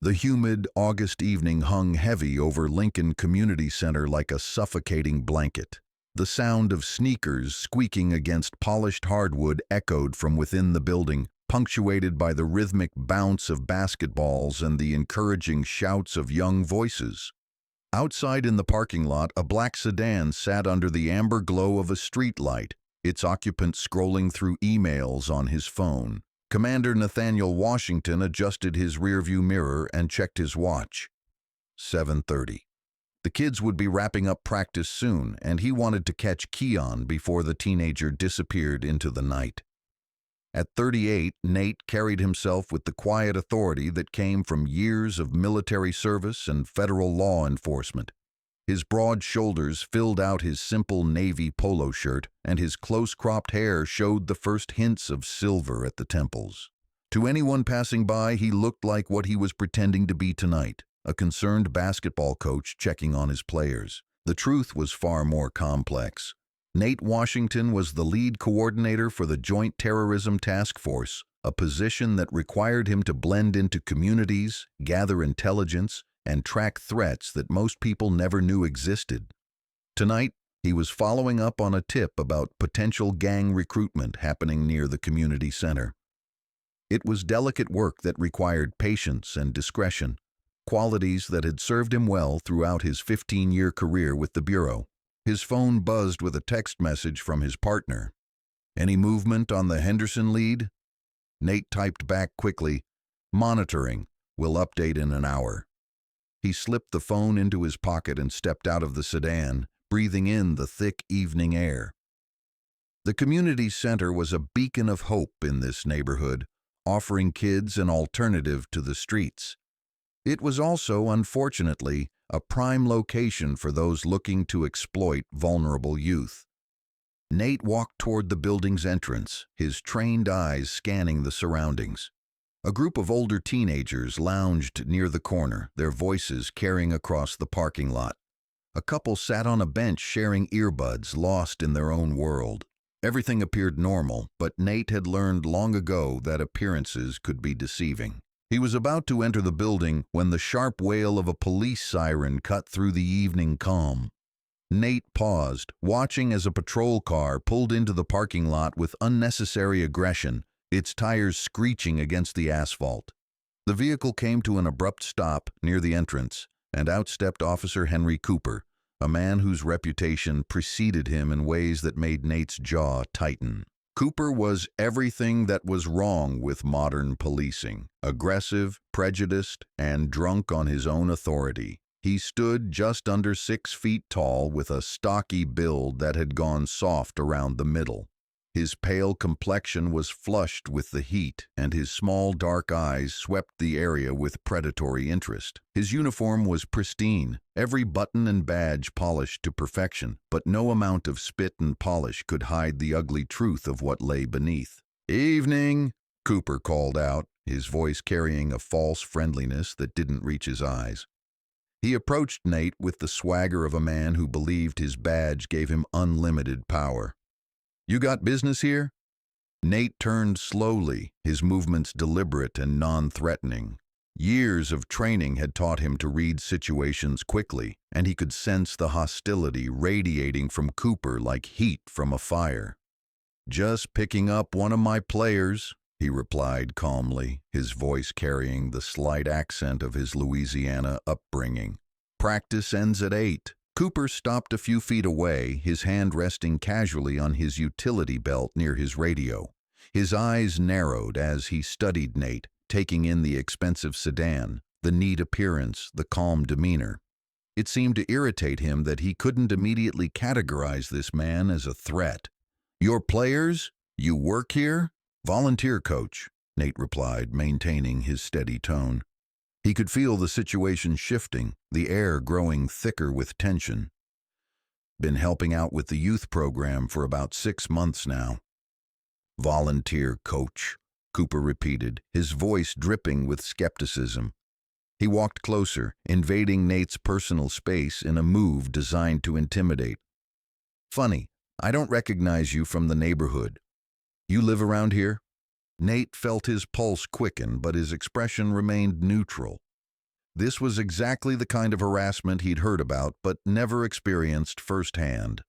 The humid August evening hung heavy over Lincoln Community Center like a suffocating blanket. The sound of sneakers squeaking against polished hardwood echoed from within the building, punctuated by the rhythmic bounce of basketballs and the encouraging shouts of young voices. Outside in the parking lot, a black sedan sat under the amber glow of a street light, its occupant scrolling through emails on his phone. Commander Nathaniel Washington adjusted his rearview mirror and checked his watch. 7:30. The kids would be wrapping up practice soon, and he wanted to catch Keon before the teenager disappeared into the night. At 38, Nate carried himself with the quiet authority that came from years of military service and federal law enforcement. His broad shoulders filled out his simple navy polo shirt, and his close-cropped hair showed the first hints of silver at the temples. To anyone passing by, he looked like what he was pretending to be tonight, a concerned basketball coach checking on his players. The truth was far more complex. Nate Washington was the lead coordinator for the Joint Terrorism Task Force, a position that required him to blend into communities, gather intelligence, and track threats that most people never knew existed. Tonight, he was following up on a tip about potential gang recruitment happening near the community center. It was delicate work that required patience and discretion, qualities that had served him well throughout his 15-year career with the Bureau. His phone buzzed with a text message from his partner. "Any movement on the Henderson lead?" Nate typed back quickly, "Monitoring. We'll update in an hour." He slipped the phone into his pocket and stepped out of the sedan, breathing in the thick evening air. The community center was a beacon of hope in this neighborhood, offering kids an alternative to the streets. It was also, unfortunately, a prime location for those looking to exploit vulnerable youth. Nate walked toward the building's entrance, his trained eyes scanning the surroundings. A group of older teenagers lounged near the corner, their voices carrying across the parking lot. A couple sat on a bench sharing earbuds, lost in their own world. Everything appeared normal, but Nate had learned long ago that appearances could be deceiving. He was about to enter the building when the sharp wail of a police siren cut through the evening calm. Nate paused, watching as a patrol car pulled into the parking lot with unnecessary aggression, its tires screeching against the asphalt. The vehicle came to an abrupt stop near the entrance, and out stepped Officer Henry Cooper, a man whose reputation preceded him in ways that made Nate's jaw tighten. Cooper was everything that was wrong with modern policing: aggressive, prejudiced, and drunk on his own authority. He stood just under 6 feet tall with a stocky build that had gone soft around the middle. His pale complexion was flushed with the heat, and his small dark eyes swept the area with predatory interest. His uniform was pristine, every button and badge polished to perfection, but no amount of spit and polish could hide the ugly truth of what lay beneath. "Evening," Cooper called out, his voice carrying a false friendliness that didn't reach his eyes. He approached Nate with the swagger of a man who believed his badge gave him unlimited power. "You got business here?" Nate turned slowly, his movements deliberate and non-threatening. Years of training had taught him to read situations quickly, and he could sense the hostility radiating from Cooper like heat from a fire. "Just picking up one of my players," he replied calmly, his voice carrying the slight accent of his Louisiana upbringing. "Practice ends at 8. Cooper stopped a few feet away, his hand resting casually on his utility belt near his radio. His eyes narrowed as he studied Nate, taking in the expensive sedan, the neat appearance, the calm demeanor. It seemed to irritate him that he couldn't immediately categorize this man as a threat. "Your players? You work here?" "Volunteer coach," Nate replied, maintaining his steady tone. He could feel the situation shifting, the air growing thicker with tension. "Been helping out with the youth program for about 6 months now." "Volunteer coach," Cooper repeated, his voice dripping with skepticism. He walked closer, invading Nate's personal space in a move designed to intimidate. "Funny, I don't recognize you from the neighborhood. You live around here?" Nate felt his pulse quicken, but his expression remained neutral. This was exactly the kind of harassment he'd heard about but never experienced firsthand.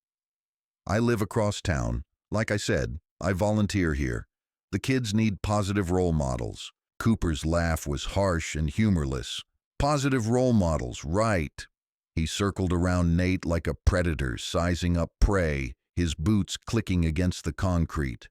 I live across town. Like I said, I volunteer here. The kids need positive role models. Cooper's laugh was harsh and humorless. Positive role models, right. He circled around Nate like a predator, sizing up prey, his boots clicking against the concrete.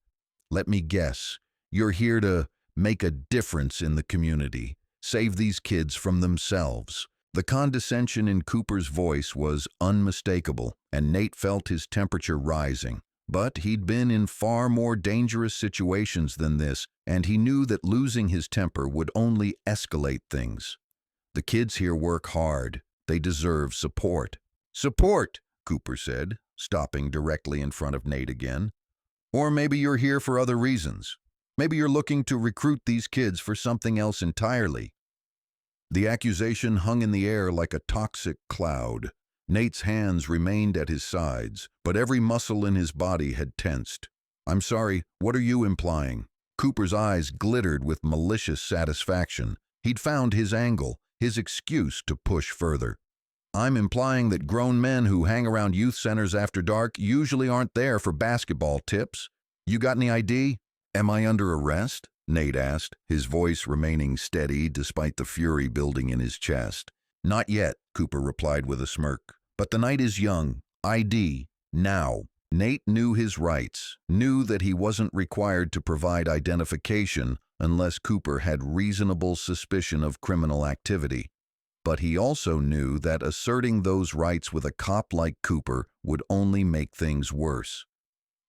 Let me guess, you're here to make a difference in the community, save these kids from themselves. The condescension in Cooper's voice was unmistakable, and Nate felt his temperature rising. But he'd been in far more dangerous situations than this, and he knew that losing his temper would only escalate things. The kids here work hard. They deserve support. Support, Cooper said, stopping directly in front of Nate again. Or maybe you're here for other reasons. Maybe you're looking to recruit these kids for something else entirely. The accusation hung in the air like a toxic cloud. Nate's hands remained at his sides, but every muscle in his body had tensed. I'm sorry, what are you implying? Cooper's eyes glittered with malicious satisfaction. He'd found his angle, his excuse to push further. I'm implying that grown men who hang around youth centers after dark usually aren't there for basketball tips. You got any ID? Am I under arrest? Nate asked, his voice remaining steady despite the fury building in his chest. Not yet, Cooper replied with a smirk. But the night is young. ID. Now. Nate knew his rights, knew that he wasn't required to provide identification unless Cooper had reasonable suspicion of criminal activity. But he also knew that asserting those rights with a cop like Cooper would only make things worse.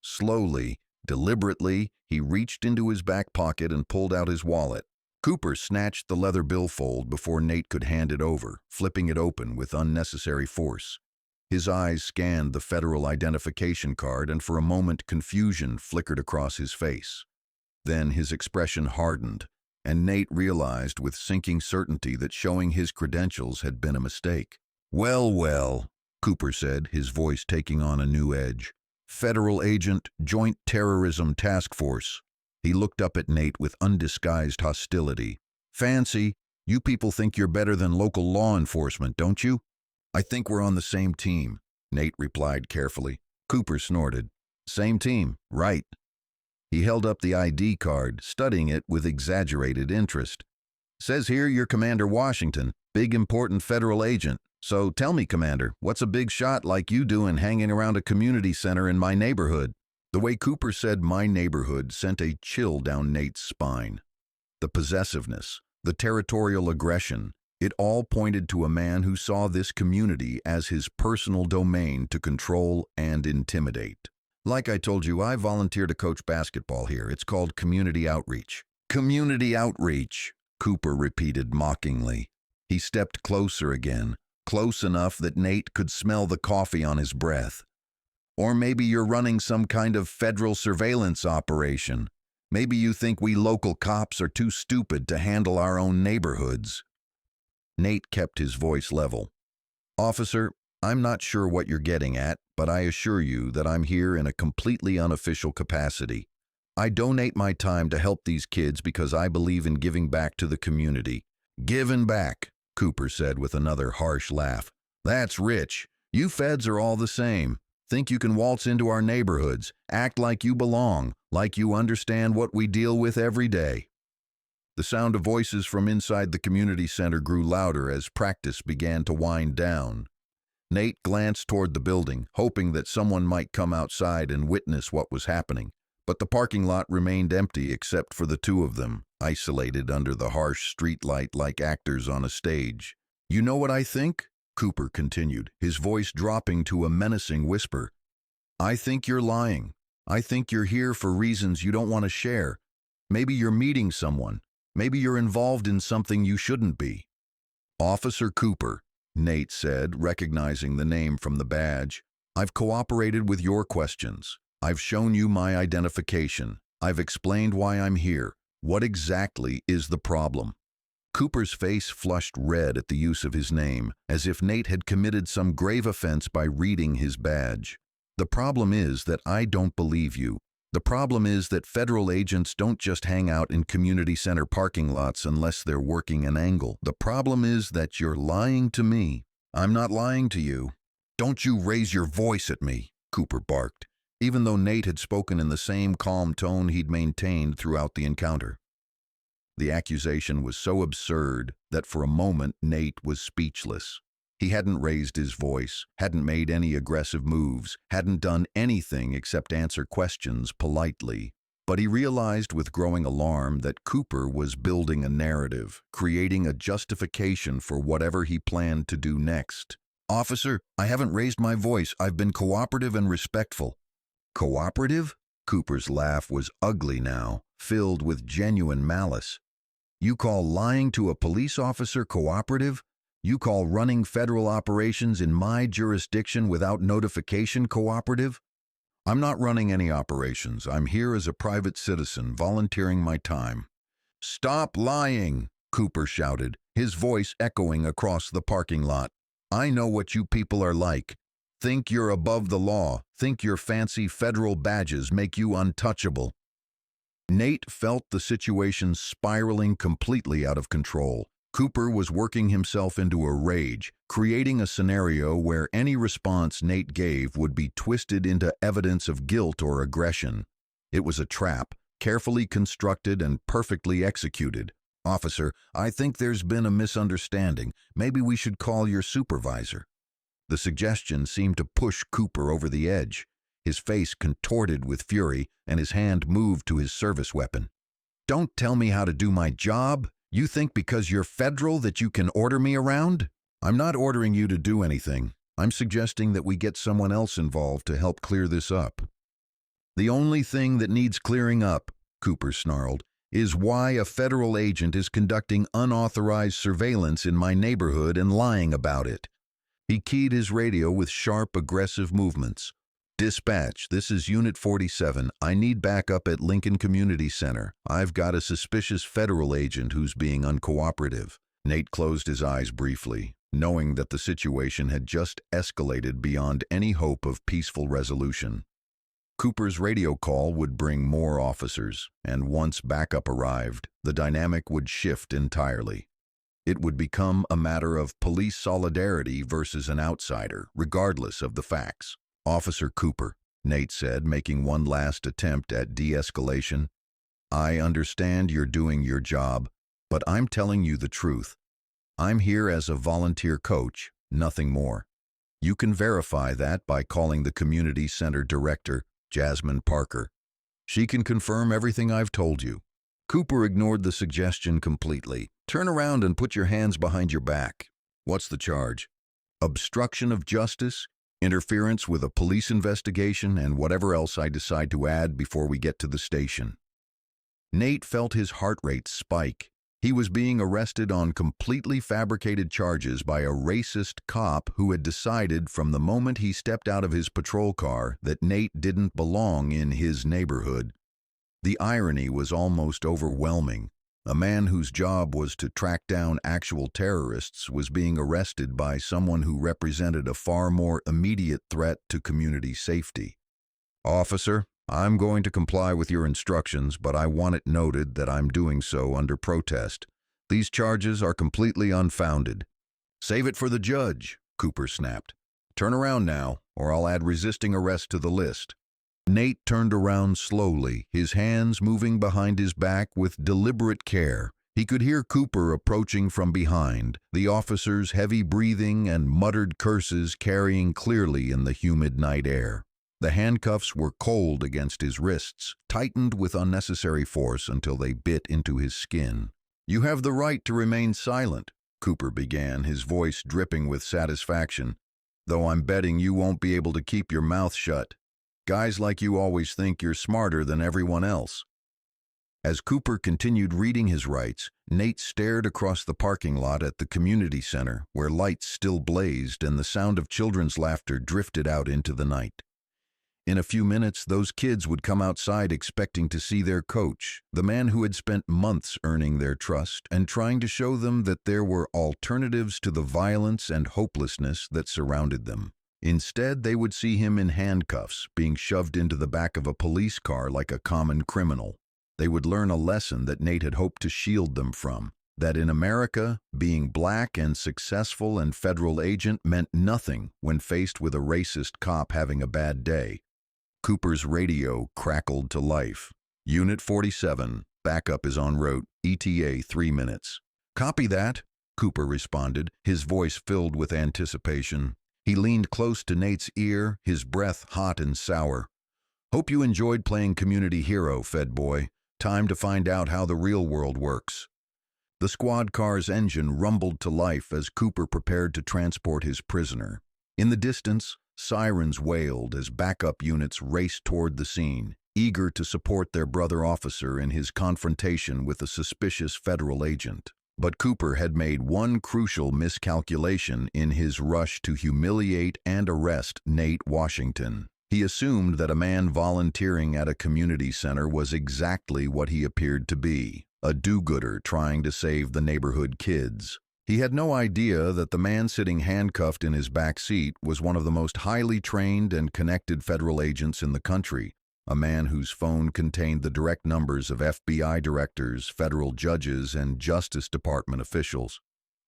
Slowly, deliberately, he reached into his back pocket and pulled out his wallet. Cooper snatched the leather billfold before Nate could hand it over, flipping it open with unnecessary force. His eyes scanned the federal identification card, and for a moment confusion flickered across his face. Then his expression hardened, and Nate realized with sinking certainty that showing his credentials had been a mistake. Well, well, Cooper said, his voice taking on a new edge. Federal Agent, Joint Terrorism Task Force. He looked up at Nate with undisguised hostility. Fancy, you people think you're better than local law enforcement, don't you? I think we're on the same team, Nate replied carefully. Cooper snorted. Same team, right. He held up the ID card, studying it with exaggerated interest. Says here you're Commander Washington, big important federal agent. So tell me, Commander, what's a big shot like you doing hanging around a community center in my neighborhood? The way Cooper said my neighborhood sent a chill down Nate's spine. The possessiveness, the territorial aggression, it all pointed to a man who saw this community as his personal domain to control and intimidate. Like I told you, I volunteer to coach basketball here. It's called community outreach. Community outreach, Cooper repeated mockingly. He stepped closer again, close enough that Nate could smell the coffee on his breath. Or maybe you're running some kind of federal surveillance operation. Maybe you think we local cops are too stupid to handle our own neighborhoods. Nate kept his voice level. Officer, I'm not sure what you're getting at, but I assure you that I'm here in a completely unofficial capacity. I donate my time to help these kids because I believe in giving back to the community. Giving back, Cooper said with another harsh laugh. That's rich. You feds are all the same. Think you can waltz into our neighborhoods, act like you belong, like you understand what we deal with every day. The sound of voices from inside the community center grew louder as practice began to wind down. Nate glanced toward the building, hoping that someone might come outside and witness what was happening. But the parking lot remained empty except for the two of them, isolated under the harsh streetlight like actors on a stage. You know what I think? Cooper continued, his voice dropping to a menacing whisper. I think you're lying. I think you're here for reasons you don't want to share. Maybe you're meeting someone. Maybe you're involved in something you shouldn't be. Officer Cooper, Nate said, recognizing the name from the badge. I've cooperated with your questions. I've shown you my identification. I've explained why I'm here. What exactly is the problem? Cooper's face flushed red at the use of his name, as if Nate had committed some grave offense by reading his badge. The problem is that I don't believe you. The problem is that federal agents don't just hang out in community center parking lots unless they're working an angle. The problem is that you're lying to me. I'm not lying to you. Don't you raise your voice at me, Cooper barked, even though Nate had spoken in the same calm tone he'd maintained throughout the encounter. The accusation was so absurd that for a moment Nate was speechless. He hadn't raised his voice, hadn't made any aggressive moves, hadn't done anything except answer questions politely. But he realized with growing alarm that Cooper was building a narrative, creating a justification for whatever he planned to do next. "Officer, I haven't raised my voice. I've been cooperative and respectful." "Cooperative?" Cooper's laugh was ugly now, filled with genuine malice. "You call lying to a police officer cooperative? You call running federal operations in my jurisdiction without notification cooperative? I'm not running any operations. I'm here as a private citizen, volunteering my time." "Stop lying," Cooper shouted, his voice echoing across the parking lot. "I know what you people are like. Think you're above the law. Think your fancy federal badges make you untouchable." Nate felt the situation spiraling completely out of control. Cooper was working himself into a rage, creating a scenario where any response Nate gave would be twisted into evidence of guilt or aggression. It was a trap, carefully constructed and perfectly executed. "Officer, I think there's been a misunderstanding. Maybe we should call your supervisor." The suggestion seemed to push Cooper over the edge. His face contorted with fury, and his hand moved to his service weapon. "Don't tell me how to do my job. You think because you're federal that you can order me around?" "I'm not ordering you to do anything. I'm suggesting that we get someone else involved to help clear this up." "The only thing that needs clearing up," Cooper snarled, "is why a federal agent is conducting unauthorized surveillance in my neighborhood and lying about it." He keyed his radio with sharp, aggressive movements. "Dispatch, this is Unit 47. I need backup at Lincoln Community Center. I've got a suspicious federal agent who's being uncooperative." Nate closed his eyes briefly, knowing that the situation had just escalated beyond any hope of peaceful resolution. Cooper's radio call would bring more officers, and once backup arrived, the dynamic would shift entirely. It would become a matter of police solidarity versus an outsider, regardless of the facts. "Officer Cooper," Nate said, making one last attempt at de-escalation, "I understand you're doing your job, but I'm telling you the truth. I'm here as a volunteer coach, nothing more. You can verify that by calling the community center director, Jasmine Parker. She can confirm everything I've told you." Cooper ignored the suggestion completely. "Turn around and put your hands behind your back." "What's the charge?" "Obstruction of justice, interference with a police investigation, and whatever else I decide to add before we get to the station." Nate felt his heart rate spike. He was being arrested on completely fabricated charges by a racist cop who had decided from the moment he stepped out of his patrol car that Nate didn't belong in his neighborhood. The irony was almost overwhelming. A man whose job was to track down actual terrorists was being arrested by someone who represented a far more immediate threat to community safety. "Officer, I'm going to comply with your instructions, but I want it noted that I'm doing so under protest. These charges are completely unfounded." "Save it for the judge," Cooper snapped. "Turn around now, or I'll add resisting arrest to the list." Nate turned around slowly, his hands moving behind his back with deliberate care. He could hear Cooper approaching from behind, the officer's heavy breathing and muttered curses carrying clearly in the humid night air. The handcuffs were cold against his wrists, tightened with unnecessary force until they bit into his skin. "You have the right to remain silent," Cooper began, his voice dripping with satisfaction, "though I'm betting you won't be able to keep your mouth shut. Guys like you always think you're smarter than everyone else." As Cooper continued reading his rights, Nate stared across the parking lot at the community center, where lights still blazed and the sound of children's laughter drifted out into the night. In a few minutes, those kids would come outside expecting to see their coach, the man who had spent months earning their trust and trying to show them that there were alternatives to the violence and hopelessness that surrounded them. Instead, they would see him in handcuffs, being shoved into the back of a police car like a common criminal. They would learn a lesson that Nate had hoped to shield them from, that in America, being black and successful and federal agent meant nothing when faced with a racist cop having a bad day. Cooper's radio crackled to life. Unit 47, backup is en route, ETA 3 minutes. Copy that, Cooper responded, his voice filled with anticipation. He leaned close to Nate's ear, his breath hot and sour. Hope you enjoyed playing community hero, Fed boy. Time to find out how the real world works. The squad car's engine rumbled to life as Cooper prepared to transport his prisoner. In the distance, sirens wailed as backup units raced toward the scene, eager to support their brother officer in his confrontation with a suspicious federal agent. But Cooper had made one crucial miscalculation in his rush to humiliate and arrest Nate Washington. He assumed that a man volunteering at a community center was exactly what he appeared to be, a do-gooder trying to save the neighborhood kids. He had no idea that the man sitting handcuffed in his back seat was one of the most highly trained and connected federal agents in the country, a man whose phone contained the direct numbers of FBI directors, federal judges, and Justice Department officials.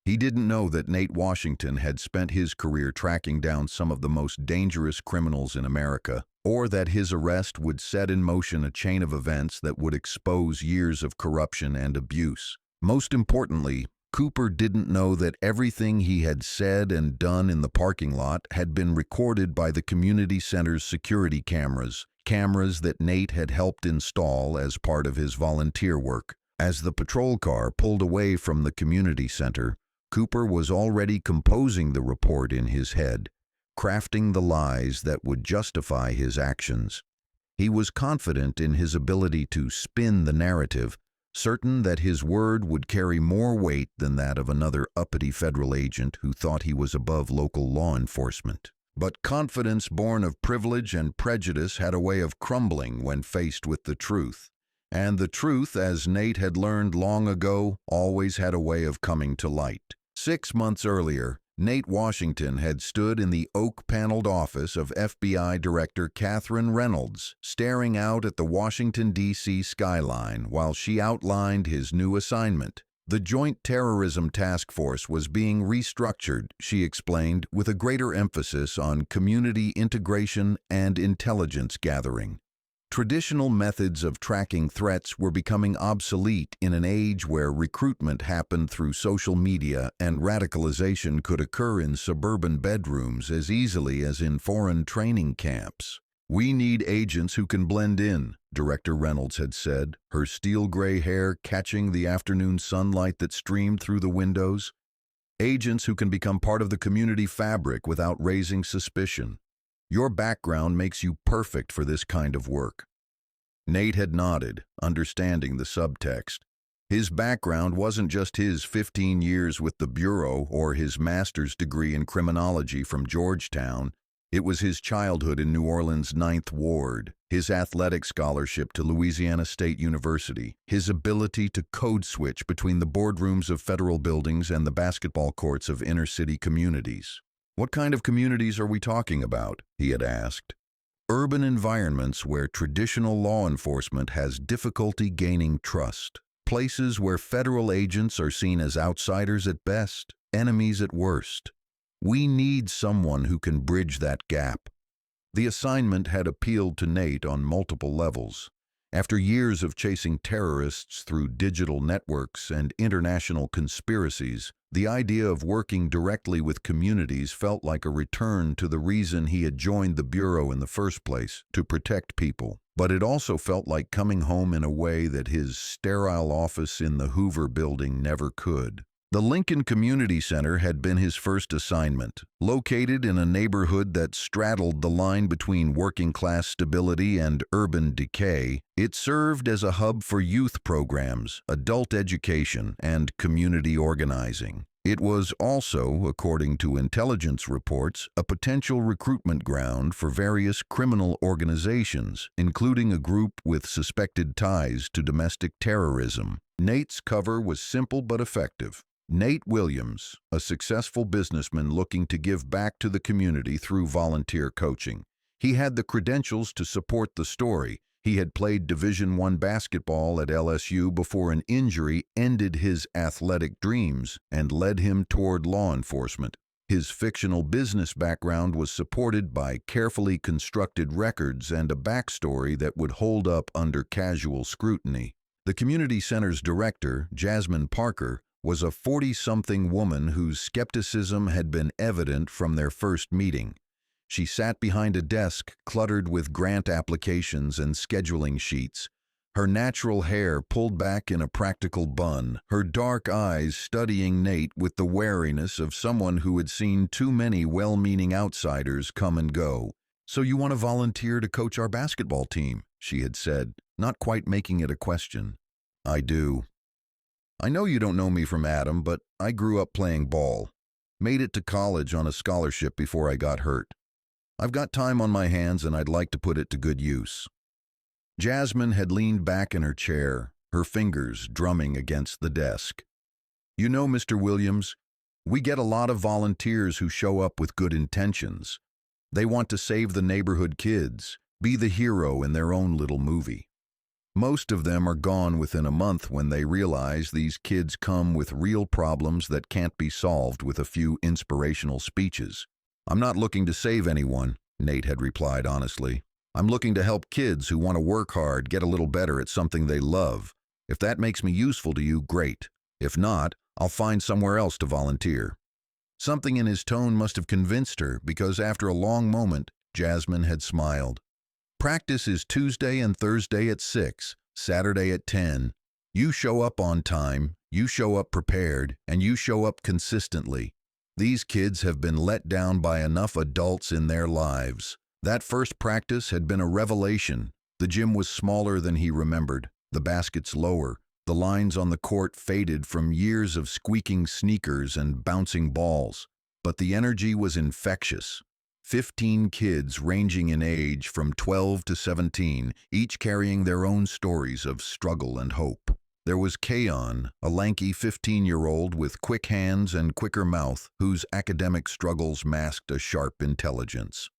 He didn't know that Nate Washington had spent his career tracking down some of the most dangerous criminals in America, or that his arrest would set in motion a chain of events that would expose years of corruption and abuse. Most importantly, Cooper didn't know that everything he had said and done in the parking lot had been recorded by the community center's security cameras that Nate had helped install as part of his volunteer work. As the patrol car pulled away from the community center, Cooper was already composing the report in his head, crafting the lies that would justify his actions. He was confident in his ability to spin the narrative, certain that his word would carry more weight than that of another uppity federal agent who thought he was above local law enforcement. But confidence born of privilege and prejudice had a way of crumbling when faced with the truth. And the truth, as Nate had learned long ago, always had a way of coming to light. 6 months earlier, Nate Washington had stood in the oak-paneled office of FBI Director Catherine Reynolds, staring out at the Washington, D.C. skyline while she outlined his new assignment. The Joint Terrorism Task Force was being restructured, she explained, with a greater emphasis on community integration and intelligence gathering. Traditional methods of tracking threats were becoming obsolete in an age where recruitment happened through social media and radicalization could occur in suburban bedrooms as easily as in foreign training camps. "We need agents who can blend in," Director Reynolds had said, her steel-gray hair catching the afternoon sunlight that streamed through the windows. "Agents who can become part of the community fabric without raising suspicion. Your background makes you perfect for this kind of work." Nate had nodded, understanding the subtext. His background wasn't just his 15 years with the Bureau or his master's degree in criminology from Georgetown. It was his childhood in New Orleans' 9th Ward, his athletic scholarship to Louisiana State University, his ability to code switch between the boardrooms of federal buildings and the basketball courts of inner-city communities. "What kind of communities are we talking about?" he had asked. "Urban environments where traditional law enforcement has difficulty gaining trust. Places where federal agents are seen as outsiders at best, enemies at worst. We need someone who can bridge that gap." The assignment had appealed to Nate on multiple levels. After years of chasing terrorists through digital networks and international conspiracies, the idea of working directly with communities felt like a return to the reason he had joined the Bureau in the first place, to protect people. But it also felt like coming home in a way that his sterile office in the Hoover Building never could. The Lincoln Community Center had been his first assignment. Located in a neighborhood that straddled the line between working-class stability and urban decay, it served as a hub for youth programs, adult education, and community organizing. It was also, according to intelligence reports, a potential recruitment ground for various criminal organizations, including a group with suspected ties to domestic terrorism. Nate's cover was simple but effective. Nate Williams, a successful businessman looking to give back to the community through volunteer coaching. He had the credentials to support the story. He had played Division I basketball at LSU before an injury ended his athletic dreams and led him toward law enforcement. His fictional business background was supported by carefully constructed records and a backstory that would hold up under casual scrutiny. The community center's director, Jasmine Parker, was a 40-something woman whose skepticism had been evident from their first meeting. She sat behind a desk cluttered with grant applications and scheduling sheets, her natural hair pulled back in a practical bun, her dark eyes studying Nate with the wariness of someone who had seen too many well-meaning outsiders come and go. "So you want to volunteer to coach our basketball team?" she had said, not quite making it a question. "I do. I know you don't know me from Adam, but I grew up playing ball. Made it to college on a scholarship before I got hurt. I've got time on my hands and I'd like to put it to good use." Jasmine had leaned back in her chair, her fingers drumming against the desk. "You know, Mr. Williams, we get a lot of volunteers who show up with good intentions. They want to save the neighborhood kids, be the hero in their own little movie. Most of them are gone within a month when they realize these kids come with real problems that can't be solved with a few inspirational speeches." "I'm not looking to save anyone," Nate had replied honestly. "I'm looking to help kids who want to work hard get a little better at something they love. If that makes me useful to you, great. If not, I'll find somewhere else to volunteer." Something in his tone must have convinced her, because after a long moment, Jasmine had smiled. "Practice is Tuesday and Thursday at 6, Saturday at 10. You show up on time, you show up prepared, and you show up consistently. These kids have been let down by enough adults in their lives." That first practice had been a revelation. The gym was smaller than he remembered, the baskets lower, the lines on the court faded from years of squeaking sneakers and bouncing balls. But the energy was infectious. 15 kids ranging in age from 12 to 17, each carrying their own stories of struggle and hope. There was Kayon, a lanky 15-year-old with quick hands and quicker mouth, whose academic struggles masked a sharp intelligence.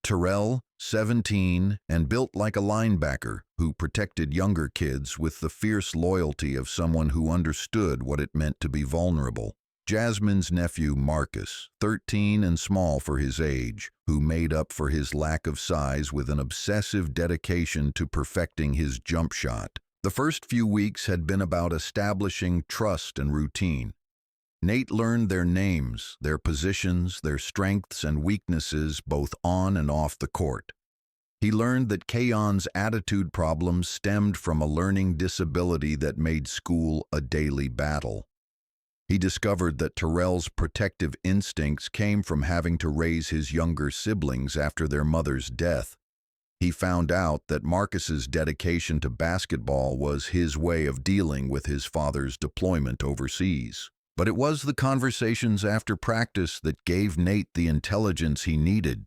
Terrell, 17, and built like a linebacker, who protected younger kids with the fierce loyalty of someone who understood what it meant to be vulnerable. Jasmine's nephew, Marcus, 13 and small for his age, who made up for his lack of size with an obsessive dedication to perfecting his jump shot. The first few weeks had been about establishing trust and routine. Nate learned their names, their positions, their strengths and weaknesses both on and off the court. He learned that Kayon's attitude problems stemmed from a learning disability that made school a daily battle. He discovered that Terrell's protective instincts came from having to raise his younger siblings after their mother's death. He found out that Marcus's dedication to basketball was his way of dealing with his father's deployment overseas. But it was the conversations after practice that gave Nate the intelligence he needed.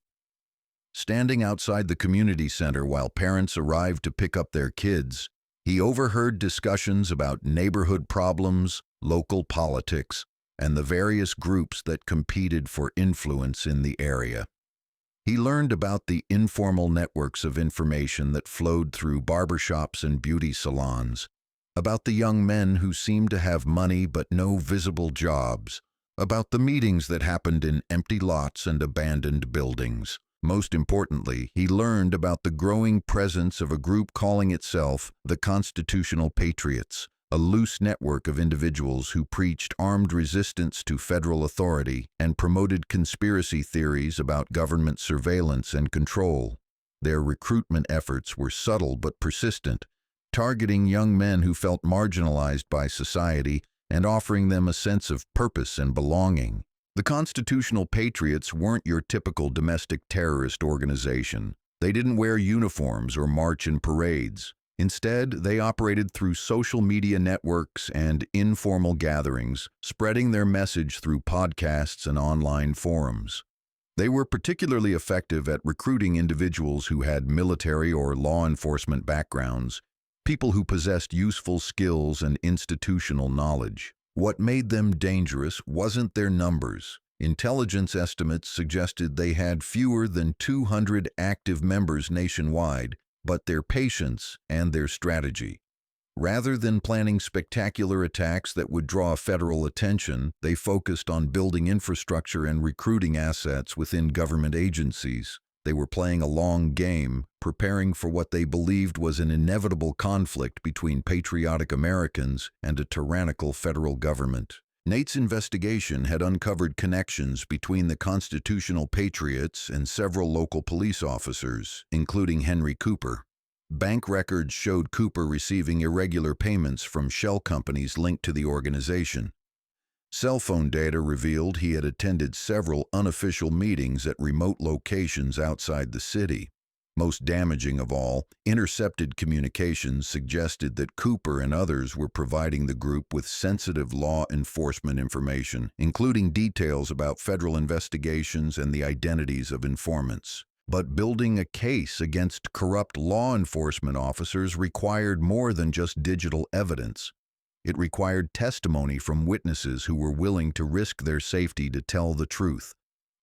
Standing outside the community center while parents arrived to pick up their kids, he overheard discussions about neighborhood problems, local politics, and the various groups that competed for influence in the area. He learned about the informal networks of information that flowed through barbershops and beauty salons, about the young men who seemed to have money but no visible jobs, about the meetings that happened in empty lots and abandoned buildings. Most importantly, he learned about the growing presence of a group calling itself the Constitutional Patriots, a loose network of individuals who preached armed resistance to federal authority and promoted conspiracy theories about government surveillance and control. Their recruitment efforts were subtle but persistent, targeting young men who felt marginalized by society and offering them a sense of purpose and belonging. The Constitutional Patriots weren't your typical domestic terrorist organization. They didn't wear uniforms or march in parades. Instead, they operated through social media networks and informal gatherings, spreading their message through podcasts and online forums. They were particularly effective at recruiting individuals who had military or law enforcement backgrounds, people who possessed useful skills and institutional knowledge. What made them dangerous wasn't their numbers. Intelligence estimates suggested they had fewer than 200 active members nationwide, but their patience and their strategy. Rather than planning spectacular attacks that would draw federal attention, they focused on building infrastructure and recruiting assets within government agencies. They were playing a long game, preparing for what they believed was an inevitable conflict between patriotic Americans and a tyrannical federal government. Nate's investigation had uncovered connections between the constitutional patriots and several local police officers, including Henry Cooper. Bank records showed Cooper receiving irregular payments from shell companies linked to the organization. Cell phone data revealed he had attended several unofficial meetings at remote locations outside the city. Most damaging of all, intercepted communications suggested that Cooper and others were providing the group with sensitive law enforcement information, including details about federal investigations and the identities of informants. But building a case against corrupt law enforcement officers required more than just digital evidence. It required testimony from witnesses who were willing to risk their safety to tell the truth.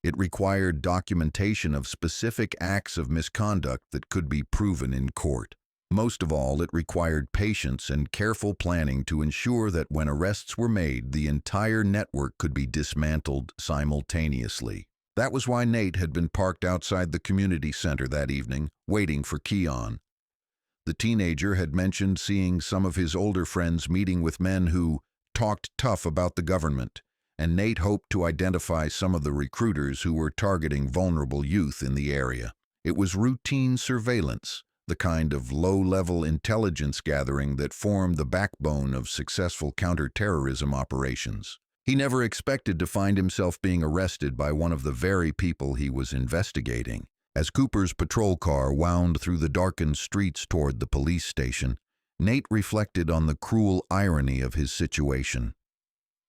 It required documentation of specific acts of misconduct that could be proven in court. Most of all, it required patience and careful planning to ensure that when arrests were made, the entire network could be dismantled simultaneously. That was why Nate had been parked outside the community center that evening, waiting for Keon. The teenager had mentioned seeing some of his older friends meeting with men who talked tough about the government, and Nate hoped to identify some of the recruiters who were targeting vulnerable youth in the area. It was routine surveillance, the kind of low-level intelligence gathering that formed the backbone of successful counterterrorism operations. He never expected to find himself being arrested by one of the very people he was investigating. As Cooper's patrol car wound through the darkened streets toward the police station, Nate reflected on the cruel irony of his situation.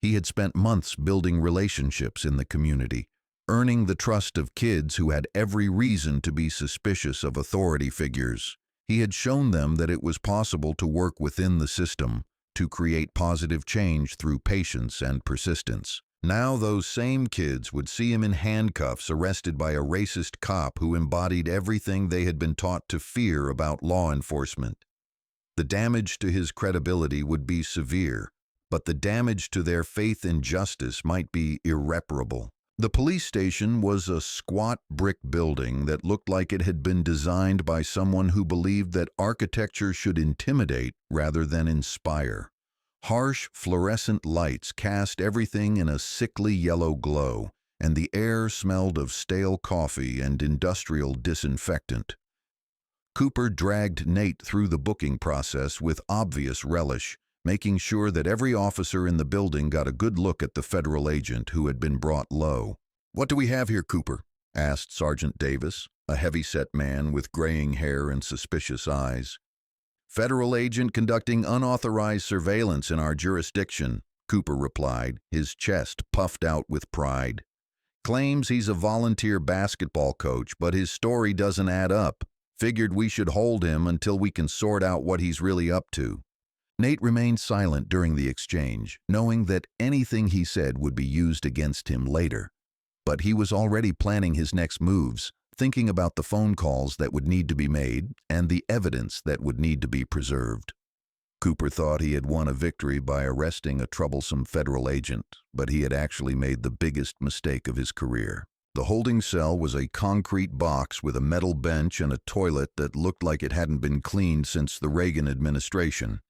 He had spent months building relationships in the community, earning the trust of kids who had every reason to be suspicious of authority figures. He had shown them that it was possible to work within the system, to create positive change through patience and persistence. Now those same kids would see him in handcuffs, arrested by a racist cop who embodied everything they had been taught to fear about law enforcement. The damage to his credibility would be severe, but the damage to their faith in justice might be irreparable. The police station was a squat brick building that looked like it had been designed by someone who believed that architecture should intimidate rather than inspire. Harsh fluorescent lights cast everything in a sickly yellow glow, and the air smelled of stale coffee and industrial disinfectant. Cooper dragged Nate through the booking process with obvious relish, making sure that every officer in the building got a good look at the federal agent who had been brought low. "What do we have here, Cooper?" asked Sergeant Davis, a heavy-set man with graying hair and suspicious eyes. "Federal agent conducting unauthorized surveillance in our jurisdiction," Cooper replied, his chest puffed out with pride. "Claims he's a volunteer basketball coach, but his story doesn't add up. Figured we should hold him until we can sort out what he's really up to." Nate remained silent during the exchange, knowing that anything he said would be used against him later. But he was already planning his next moves, thinking about the phone calls that would need to be made and the evidence that would need to be preserved. Cooper thought he had won a victory by arresting a troublesome federal agent, but he had actually made the biggest mistake of his career. The holding cell was a concrete box with a metal bench and a toilet that looked like it hadn't been cleaned since the Reagan administration.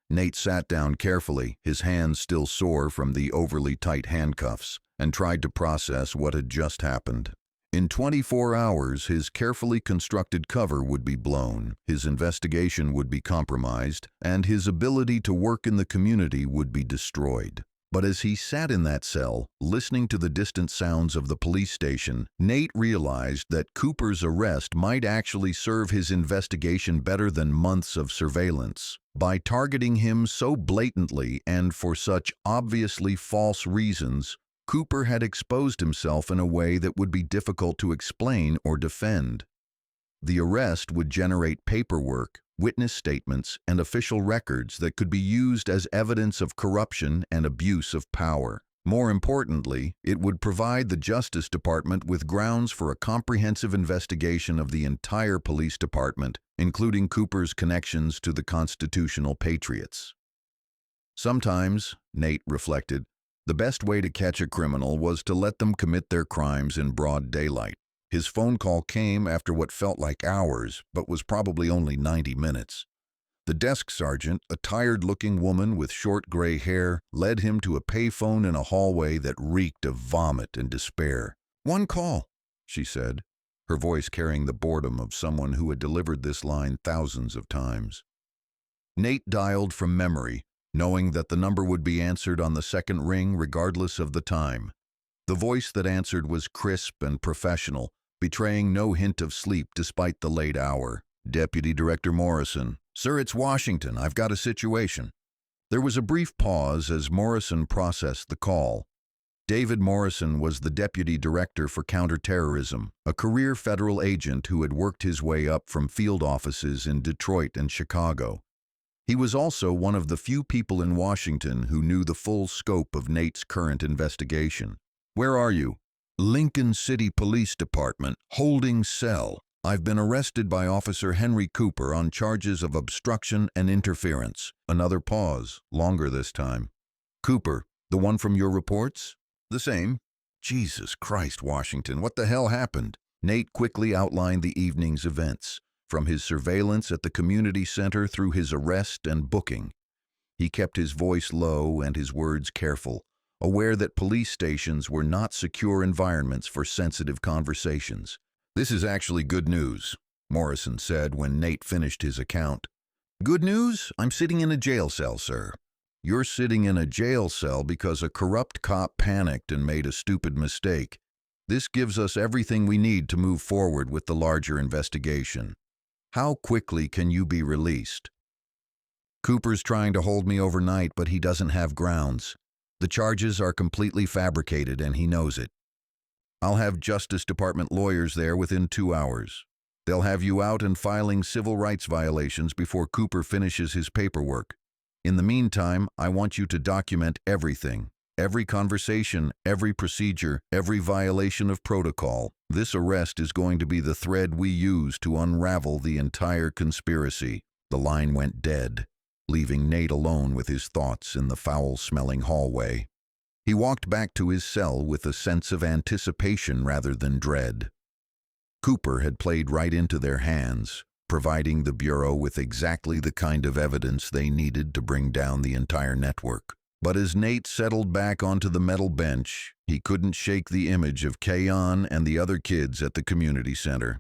Nate sat down carefully, his hands still sore from the overly tight handcuffs, and tried to process what had just happened. In 24 hours, his carefully constructed cover would be blown, his investigation would be compromised, and his ability to work in the community would be destroyed. But as he sat in that cell, listening to the distant sounds of the police station, Nate realized that Cooper's arrest might actually serve his investigation better than months of surveillance. By targeting him so blatantly and for such obviously false reasons, Cooper had exposed himself in a way that would be difficult to explain or defend. The arrest would generate paperwork, witness statements, and official records that could be used as evidence of corruption and abuse of power. More importantly, it would provide the Justice Department with grounds for a comprehensive investigation of the entire police department, including Cooper's connections to the constitutional patriots. Sometimes, Nate reflected, the best way to catch a criminal was to let them commit their crimes in broad daylight. His phone call came after what felt like hours, but was probably only 90 minutes. The desk sergeant, a tired-looking woman with short gray hair, led him to a payphone in a hallway that reeked of vomit and despair. "One call," she said, her voice carrying the boredom of someone who had delivered this line thousands of times. Nate dialed from memory, knowing that the number would be answered on the second ring regardless of the time. The voice that answered was crisp and professional, betraying no hint of sleep despite the late hour. "Deputy Director Morrison." "Sir, it's Washington. I've got a situation." There was a brief pause as Morrison processed the call. David Morrison was the Deputy Director for Counterterrorism, a career federal agent who had worked his way up from field offices in Detroit and Chicago. He was also one of the few people in Washington who knew the full scope of Nate's current investigation. "Where are you?" "Lincoln City Police Department, holding cell. I've been arrested by Officer Henry Cooper on charges of obstruction and interference." Another pause, longer this time. "Cooper, the one from your reports?" "The same." "Jesus Christ, Washington, what the hell happened?" Nate quickly outlined the evening's events, from his surveillance at the community center through his arrest and booking. He kept his voice low and his words careful, aware that police stations were not secure environments for sensitive conversations. "This is actually good news," Morrison said when Nate finished his account. "Good news? I'm sitting in a jail cell, sir." "You're sitting in a jail cell because a corrupt cop panicked and made a stupid mistake. This gives us everything we need to move forward with the larger investigation. How quickly can you be released?" "Cooper's trying to hold me overnight, but he doesn't have grounds. The charges are completely fabricated, and he knows it. I'll have Justice Department lawyers there within 2 hours. They'll have you out and filing civil rights violations before Cooper finishes his paperwork. In the meantime, I want you to document everything. Every conversation, every procedure, every violation of protocol. This arrest is going to be the thread we use to unravel the entire conspiracy." The line went dead, leaving Nate alone with his thoughts in the foul-smelling hallway. He walked back to his cell with a sense of anticipation rather than dread. Cooper had played right into their hands, providing the Bureau with exactly the kind of evidence they needed to bring down the entire network. But as Nate settled back onto the metal bench, he couldn't shake the image of Kayon and the other kids at the community center.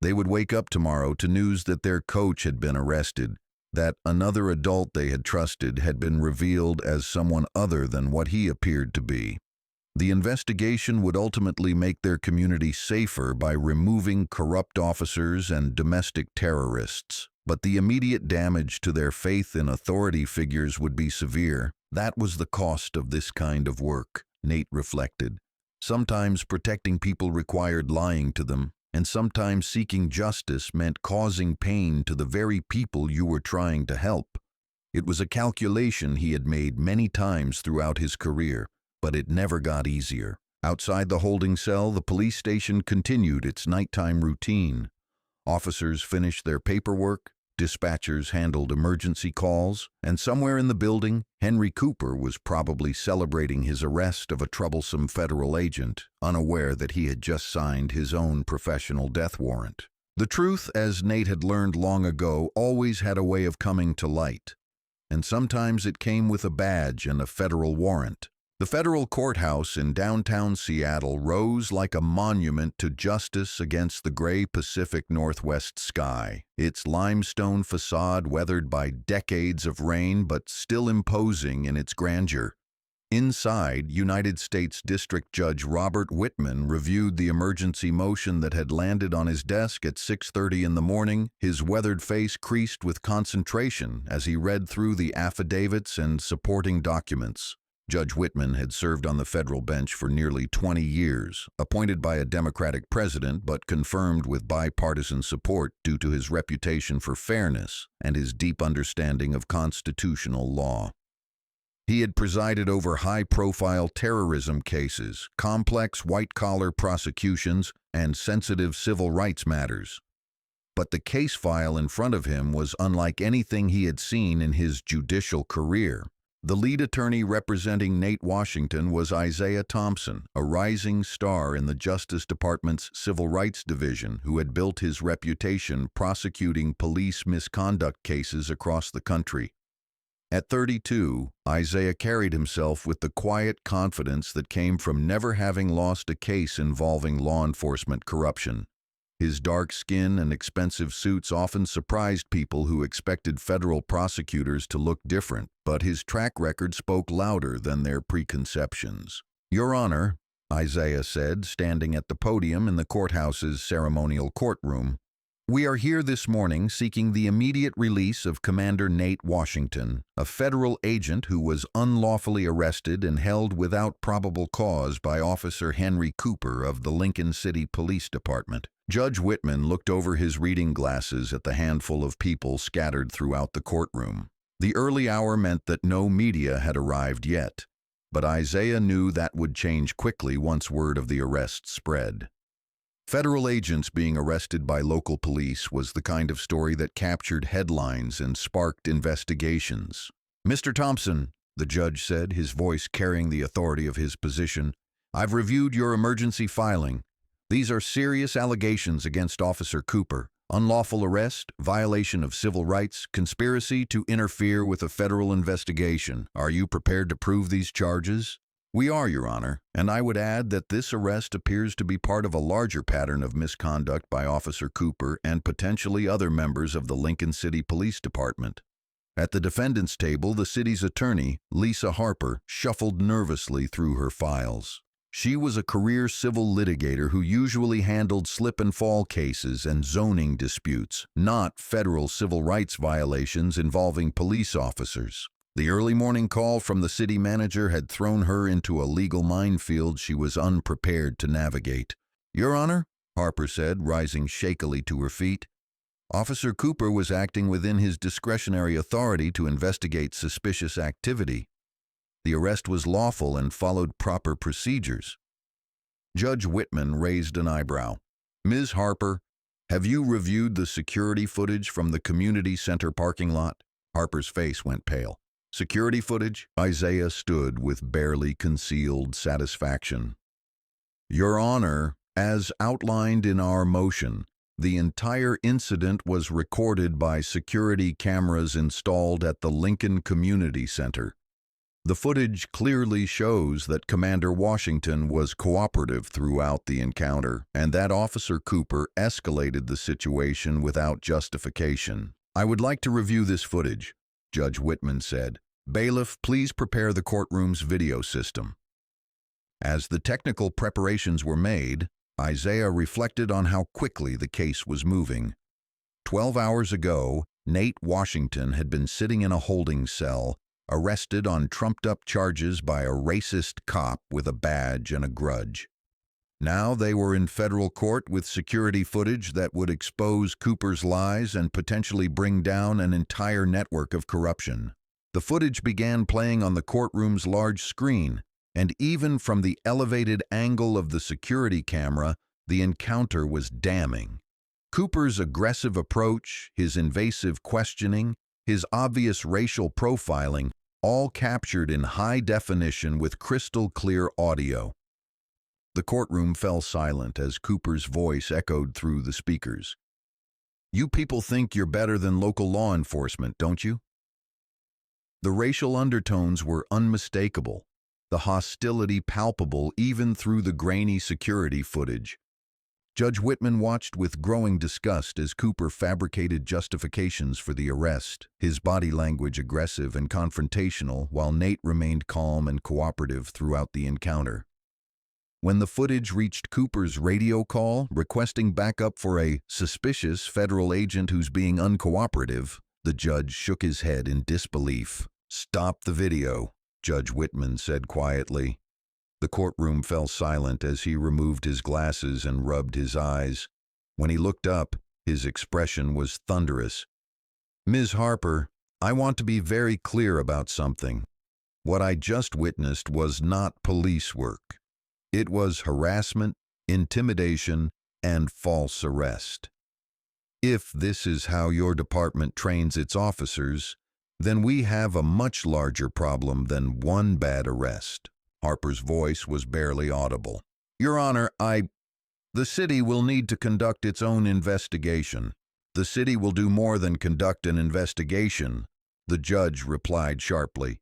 They would wake up tomorrow to news that their coach had been arrested, that another adult they had trusted had been revealed as someone other than what he appeared to be. The investigation would ultimately make their community safer by removing corrupt officers and domestic terrorists, but the immediate damage to their faith in authority figures would be severe. That was the cost of this kind of work, Nate reflected. Sometimes protecting people required lying to them, and sometimes seeking justice meant causing pain to the very people you were trying to help. It was a calculation he had made many times throughout his career, but it never got easier. Outside the holding cell, the police station continued its nighttime routine. Officers finished their paperwork, dispatchers handled emergency calls, and somewhere in the building, Henry Cooper was probably celebrating his arrest of a troublesome federal agent, unaware that he had just signed his own professional death warrant. The truth, as Nate had learned long ago, always had a way of coming to light, and sometimes it came with a badge and a federal warrant. The federal courthouse in downtown Seattle rose like a monument to justice against the gray Pacific Northwest sky, its limestone facade weathered by decades of rain but still imposing in its grandeur. Inside, United States District Judge Robert Whitman reviewed the emergency motion that had landed on his desk at 6:30 in the morning, his weathered face creased with concentration as he read through the affidavits and supporting documents. Judge Whitman had served on the federal bench for nearly 20 years, appointed by a Democratic president but confirmed with bipartisan support due to his reputation for fairness and his deep understanding of constitutional law. He had presided over high-profile terrorism cases, complex white-collar prosecutions, and sensitive civil rights matters. But the case file in front of him was unlike anything he had seen in his judicial career. The lead attorney representing Nate Washington was Isaiah Thompson, a rising star in the Justice Department's Civil Rights Division who had built his reputation prosecuting police misconduct cases across the country. At 32, Isaiah carried himself with the quiet confidence that came from never having lost a case involving law enforcement corruption. His dark skin and expensive suits often surprised people who expected federal prosecutors to look different, but his track record spoke louder than their preconceptions. "Your Honor," Isaiah said, standing at the podium in the courthouse's ceremonial courtroom, "we are here this morning seeking the immediate release of Commander Nate Washington, a federal agent who was unlawfully arrested and held without probable cause by Officer Henry Cooper of the Lincoln City Police Department." Judge Whitman looked over his reading glasses at the handful of people scattered throughout the courtroom. The early hour meant that no media had arrived yet, but Isaiah knew that would change quickly once word of the arrest spread. Federal agents being arrested by local police was the kind of story that captured headlines and sparked investigations. "Mr. Thompson," the judge said, his voice carrying the authority of his position, "I've reviewed your emergency filing. These are serious allegations against Officer Cooper: unlawful arrest, violation of civil rights, conspiracy to interfere with a federal investigation. Are you prepared to prove these charges?" "We are, Your Honor, and I would add that this arrest appears to be part of a larger pattern of misconduct by Officer Cooper and potentially other members of the Lincoln City Police Department." At the defendant's table, the city's attorney, Lisa Harper, shuffled nervously through her files. She was a career civil litigator who usually handled slip-and-fall cases and zoning disputes, not federal civil rights violations involving police officers. The early morning call from the city manager had thrown her into a legal minefield she was unprepared to navigate. "Your Honor," Harper said, rising shakily to her feet, "Officer Cooper was acting within his discretionary authority to investigate suspicious activity. The arrest was lawful and followed proper procedures." Judge Whitman raised an eyebrow. "Ms. Harper, have you reviewed the security footage from the community center parking lot?" Harper's face went pale. "Security footage?" Isaiah stood with barely concealed satisfaction. "Your Honor, as outlined in our motion, the entire incident was recorded by security cameras installed at the Lincoln Community Center. The footage clearly shows that Commander Washington was cooperative throughout the encounter and that Officer Cooper escalated the situation without justification. "I would like to review this footage," Judge Whitman said. "Bailiff, please prepare the courtroom's video system." As the technical preparations were made, Isaiah reflected on how quickly the case was moving. 12 hours ago, Nate Washington had been sitting in a holding cell, arrested on trumped-up charges by a racist cop with a badge and a grudge. Now they were in federal court with security footage that would expose Cooper's lies and potentially bring down an entire network of corruption. The footage began playing on the courtroom's large screen, and even from the elevated angle of the security camera, the encounter was damning. Cooper's aggressive approach, his invasive questioning, his obvious racial profiling, all captured in high definition with crystal-clear audio. The courtroom fell silent as Cooper's voice echoed through the speakers. "You people think you're better than local law enforcement, don't you?" The racial undertones were unmistakable, the hostility palpable even through the grainy security footage. Judge Whitman watched with growing disgust as Cooper fabricated justifications for the arrest, his body language aggressive and confrontational, while Nate remained calm and cooperative throughout the encounter. When the footage reached Cooper's radio call, requesting backup for a suspicious federal agent who's being uncooperative, the judge shook his head in disbelief. "Stop the video," Judge Whitman said quietly. The courtroom fell silent as he removed his glasses and rubbed his eyes. When he looked up, his expression was thunderous. "Ms. Harper, I want to be very clear about something. What I just witnessed was not police work. It was harassment, intimidation, and false arrest. If this is how your department trains its officers, then we have a much larger problem than one bad arrest." Harper's voice was barely audible. "Your Honor, the city will need to conduct its own investigation." "The city will do more than conduct an investigation," the judge replied sharply.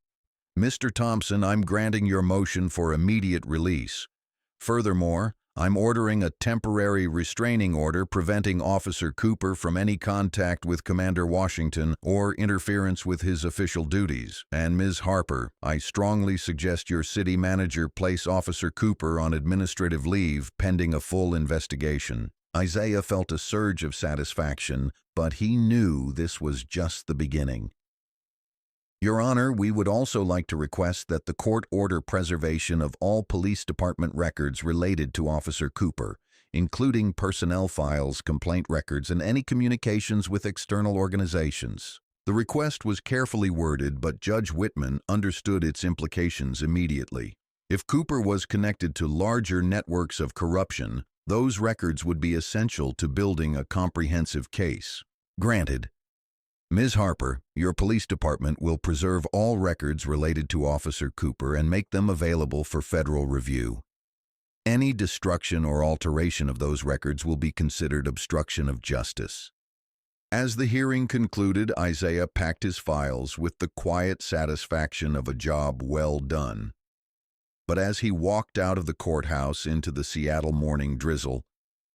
"Mr. Thompson, I'm granting your motion for immediate release. Furthermore, I'm ordering a temporary restraining order preventing Officer Cooper from any contact with Commander Washington or interference with his official duties. And Ms. Harper, I strongly suggest your city manager place Officer Cooper on administrative leave pending a full investigation." Isaiah felt a surge of satisfaction, but he knew this was just the beginning. "Your Honor, we would also like to request that the court order preservation of all police department records related to Officer Cooper, including personnel files, complaint records, and any communications with external organizations." The request was carefully worded, but Judge Whitman understood its implications immediately. If Cooper was connected to larger networks of corruption, those records would be essential to building a comprehensive case. "Granted. Ms. Harper, your police department will preserve all records related to Officer Cooper and make them available for federal review. Any destruction or alteration of those records will be considered obstruction of justice." As the hearing concluded, Isaiah packed his files with the quiet satisfaction of a job well done. But as he walked out of the courthouse into the Seattle morning drizzle,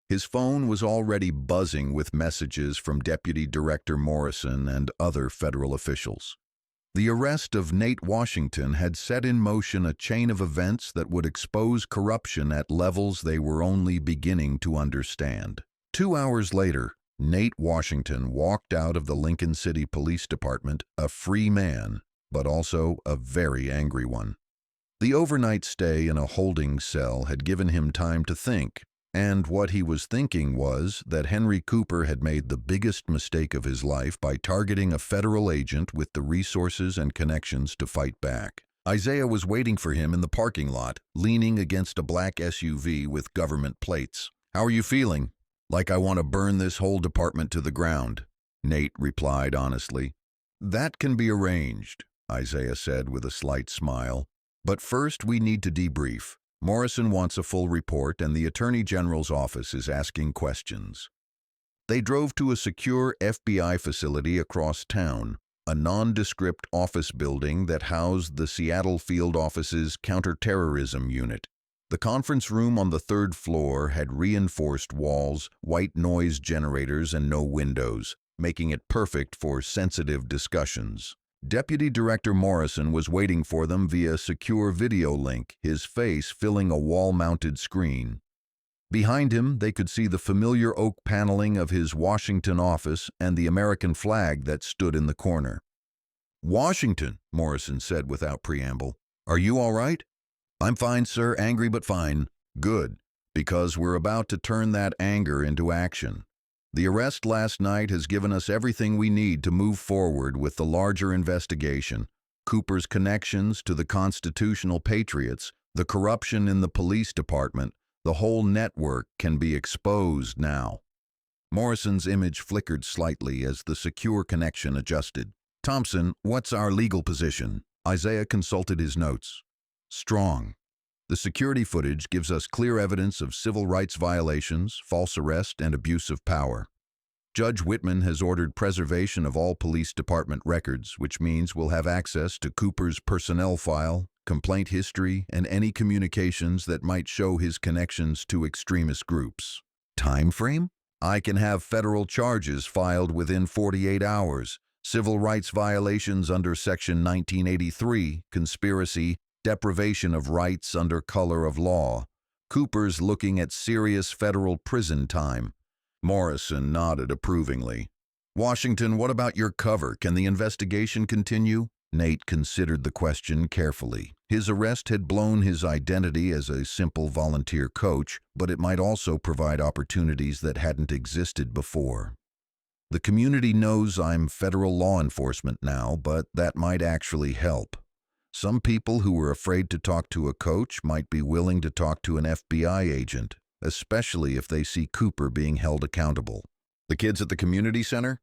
his phone was already buzzing with messages from Deputy Director Morrison and other federal officials. The arrest of Nate Washington had set in motion a chain of events that would expose corruption at levels they were only beginning to understand. 2 hours later, Nate Washington walked out of the Lincoln City Police Department a free man, but also a very angry one. The overnight stay in a holding cell had given him time to think. And what he was thinking was that Henry Cooper had made the biggest mistake of his life by targeting a federal agent with the resources and connections to fight back. Isaiah was waiting for him in the parking lot, leaning against a black SUV with government plates. "How are you feeling?" "Like I want to burn this whole department to the ground," Nate replied honestly. "That can be arranged," Isaiah said with a slight smile. "But first we need to debrief. Morrison wants a full report, and the Attorney General's office is asking questions." They drove to a secure FBI facility across town, a nondescript office building that housed the Seattle Field Office's counterterrorism unit. The conference room on the 3rd floor had reinforced walls, white noise generators, and no windows, making it perfect for sensitive discussions. Deputy Director Morrison was waiting for them via secure video link, his face filling a wall-mounted screen. Behind him, they could see the familiar oak paneling of his Washington office and the American flag that stood in the corner. "Washington," Morrison said without preamble. "Are you all right?" "I'm fine, sir. Angry but fine." "Good, because we're about to turn that anger into action. The arrest last night has given us everything we need to move forward with the larger investigation. Cooper's connections to the constitutional patriots, the corruption in the police department, the whole network can be exposed now." Morrison's image flickered slightly as the secure connection adjusted. "Thompson, what's our legal position?" Isaiah consulted his notes. "Strong. The security footage gives us clear evidence of civil rights violations, false arrest, and abuse of power. Judge Whitman has ordered preservation of all police department records, which means we'll have access to Cooper's personnel file, complaint history, and any communications that might show his connections to extremist groups." "Time frame?" "I can have federal charges filed within 48 hours. Civil rights violations under Section 1983, conspiracy, deprivation of rights under color of law. Cooper's looking at serious federal prison time." Morrison nodded approvingly. "Washington, what about your cover? Can the investigation continue?" Nate considered the question carefully. His arrest had blown his identity as a simple volunteer coach, but it might also provide opportunities that hadn't existed before. The community knows I'm federal law enforcement now, but that might actually help. Some people who were afraid to talk to a coach might be willing to talk to an FBI agent, especially if they see Cooper being held accountable. The kids at the community center?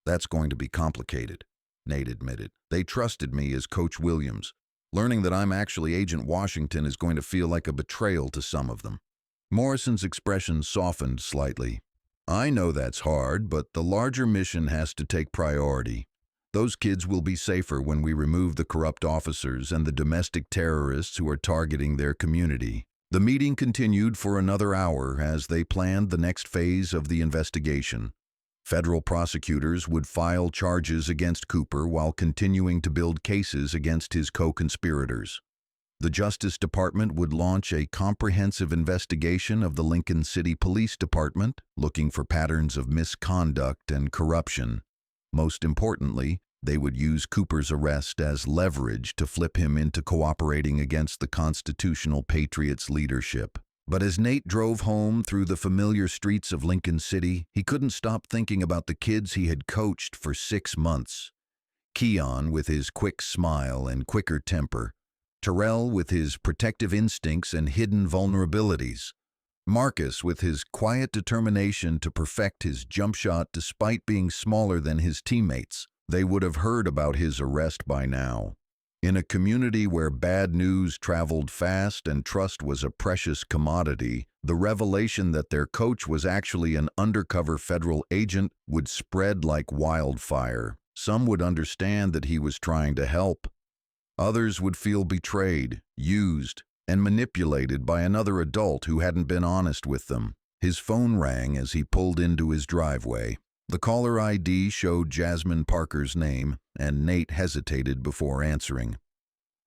That's going to be complicated, Nate admitted. They trusted me as Coach Williams. Learning that I'm actually Agent Washington is going to feel like a betrayal to some of them. Morrison's expression softened slightly. I know that's hard, but the larger mission has to take priority. Those kids will be safer when we remove the corrupt officers and the domestic terrorists who are targeting their community. The meeting continued for another hour as they planned the next phase of the investigation. Federal prosecutors would file charges against Cooper while continuing to build cases against his co-conspirators. The Justice Department would launch a comprehensive investigation of the Lincoln City Police Department, looking for patterns of misconduct and corruption. Most importantly, they would use Cooper's arrest as leverage to flip him into cooperating against the constitutional patriots' leadership. But as Nate drove home through the familiar streets of Lincoln City, he couldn't stop thinking about the kids he had coached for 6 months. Keon with his quick smile and quicker temper. Terrell with his protective instincts and hidden vulnerabilities. Marcus with his quiet determination to perfect his jump shot despite being smaller than his teammates. They would have heard about his arrest by now. In a community where bad news traveled fast and trust was a precious commodity, the revelation that their coach was actually an undercover federal agent would spread like wildfire. Some would understand that he was trying to help. Others would feel betrayed, used, and manipulated by another adult who hadn't been honest with them. His phone rang as he pulled into his driveway. The caller ID showed Jasmine Parker's name, and Nate hesitated before answering.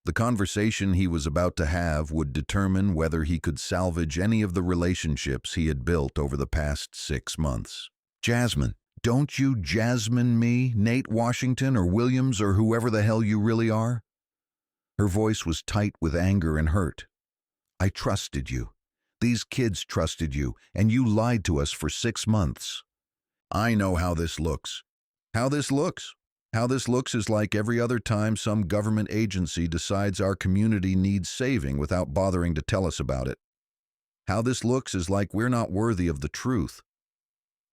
The conversation he was about to have would determine whether he could salvage any of the relationships he had built over the past 6 months. Jasmine, don't you Jasmine me, Nate Washington or Williams or whoever the hell you really are? Her voice was tight with anger and hurt. I trusted you. These kids trusted you, and you lied to us for 6 months. I know how this looks. How this looks? How this looks is like every other time some government agency decides our community needs saving without bothering to tell us about it. How this looks is like we're not worthy of the truth.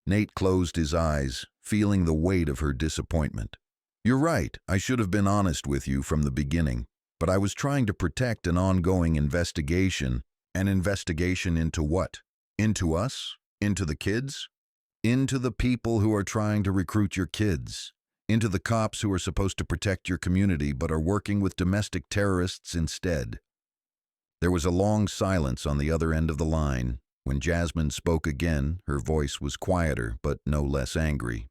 Nate closed his eyes, feeling the weight of her disappointment. You're right, I should have been honest with you from the beginning, but I was trying to protect an ongoing investigation. An investigation into what? Into us? Into the kids? Into the people who are trying to recruit your kids. Into the cops who are supposed to protect your community but are working with domestic terrorists instead. There was a long silence on the other end of the line. When Jasmine spoke again, her voice was quieter but no less angry.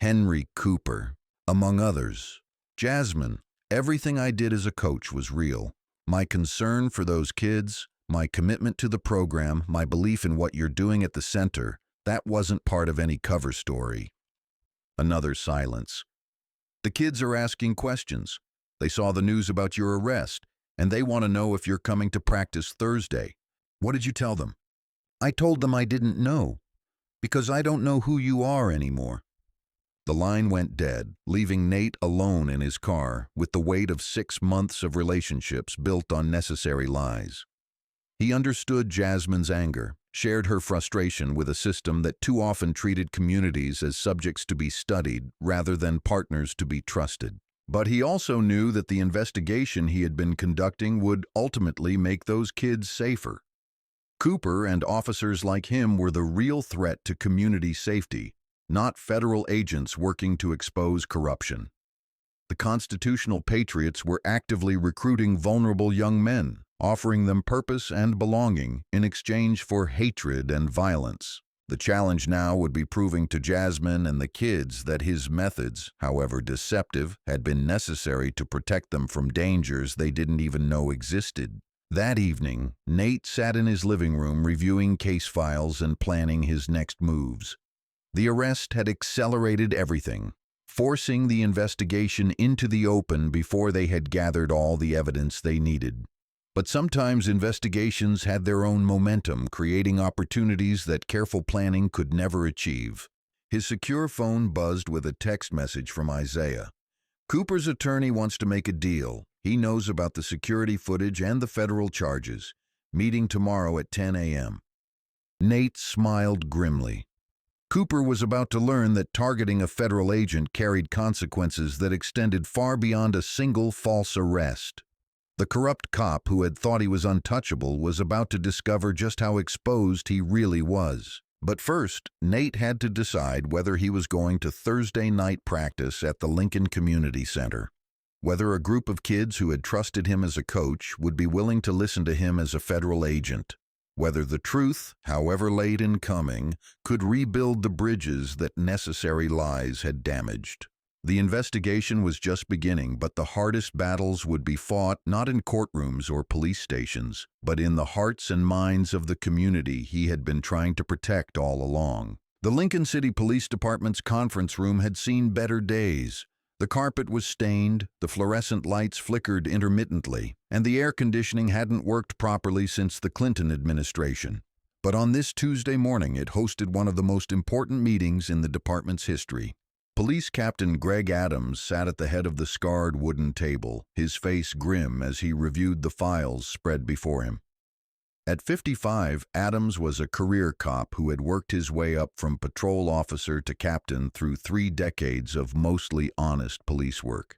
Henry Cooper, among others. Jasmine, everything I did as a coach was real. My concern for those kids, my commitment to the program, my belief in what you're doing at the center, that wasn't part of any cover story. Another silence. The kids are asking questions. They saw the news about your arrest, and they want to know if you're coming to practice Thursday. What did you tell them? I told them I didn't know, because I don't know who you are anymore. The line went dead, leaving Nate alone in his car with the weight of 6 months of relationships built on necessary lies. He understood Jasmine's anger, shared her frustration with a system that too often treated communities as subjects to be studied rather than partners to be trusted. But he also knew that the investigation he had been conducting would ultimately make those kids safer. Cooper and officers like him were the real threat to community safety, not federal agents working to expose corruption. The constitutional patriots were actively recruiting vulnerable young men, offering them purpose and belonging in exchange for hatred and violence. The challenge now would be proving to Jasmine and the kids that his methods, however deceptive, had been necessary to protect them from dangers they didn't even know existed. That evening, Nate sat in his living room reviewing case files and planning his next moves. The arrest had accelerated everything. forcing the investigation into the open before they had gathered all the evidence they needed. But sometimes investigations had their own momentum, creating opportunities that careful planning could never achieve. His secure phone buzzed with a text message from Isaiah. Cooper's attorney wants to make a deal. He knows about the security footage and the federal charges. Meeting tomorrow at 10 a.m. Nate smiled grimly. Cooper was about to learn that targeting a federal agent carried consequences that extended far beyond a single false arrest. The corrupt cop who had thought he was untouchable was about to discover just how exposed he really was. But first, Nate had to decide whether he was going to Thursday night practice at the Lincoln Community Center. Whether a group of kids who had trusted him as a coach would be willing to listen to him as a federal agent. Whether the truth, however late in coming, could rebuild the bridges that necessary lies had damaged. The investigation was just beginning, but the hardest battles would be fought not in courtrooms or police stations, but in the hearts and minds of the community he had been trying to protect all along. The Lincoln City Police Department's conference room had seen better days. The carpet was stained, the fluorescent lights flickered intermittently, and the air conditioning hadn't worked properly since the Clinton administration. But on this Tuesday morning, it hosted one of the most important meetings in the department's history. Police Captain Greg Adams sat at the head of the scarred wooden table, his face grim as he reviewed the files spread before him. At 55, Adams was a career cop who had worked his way up from patrol officer to captain through 3 decades of mostly honest police work.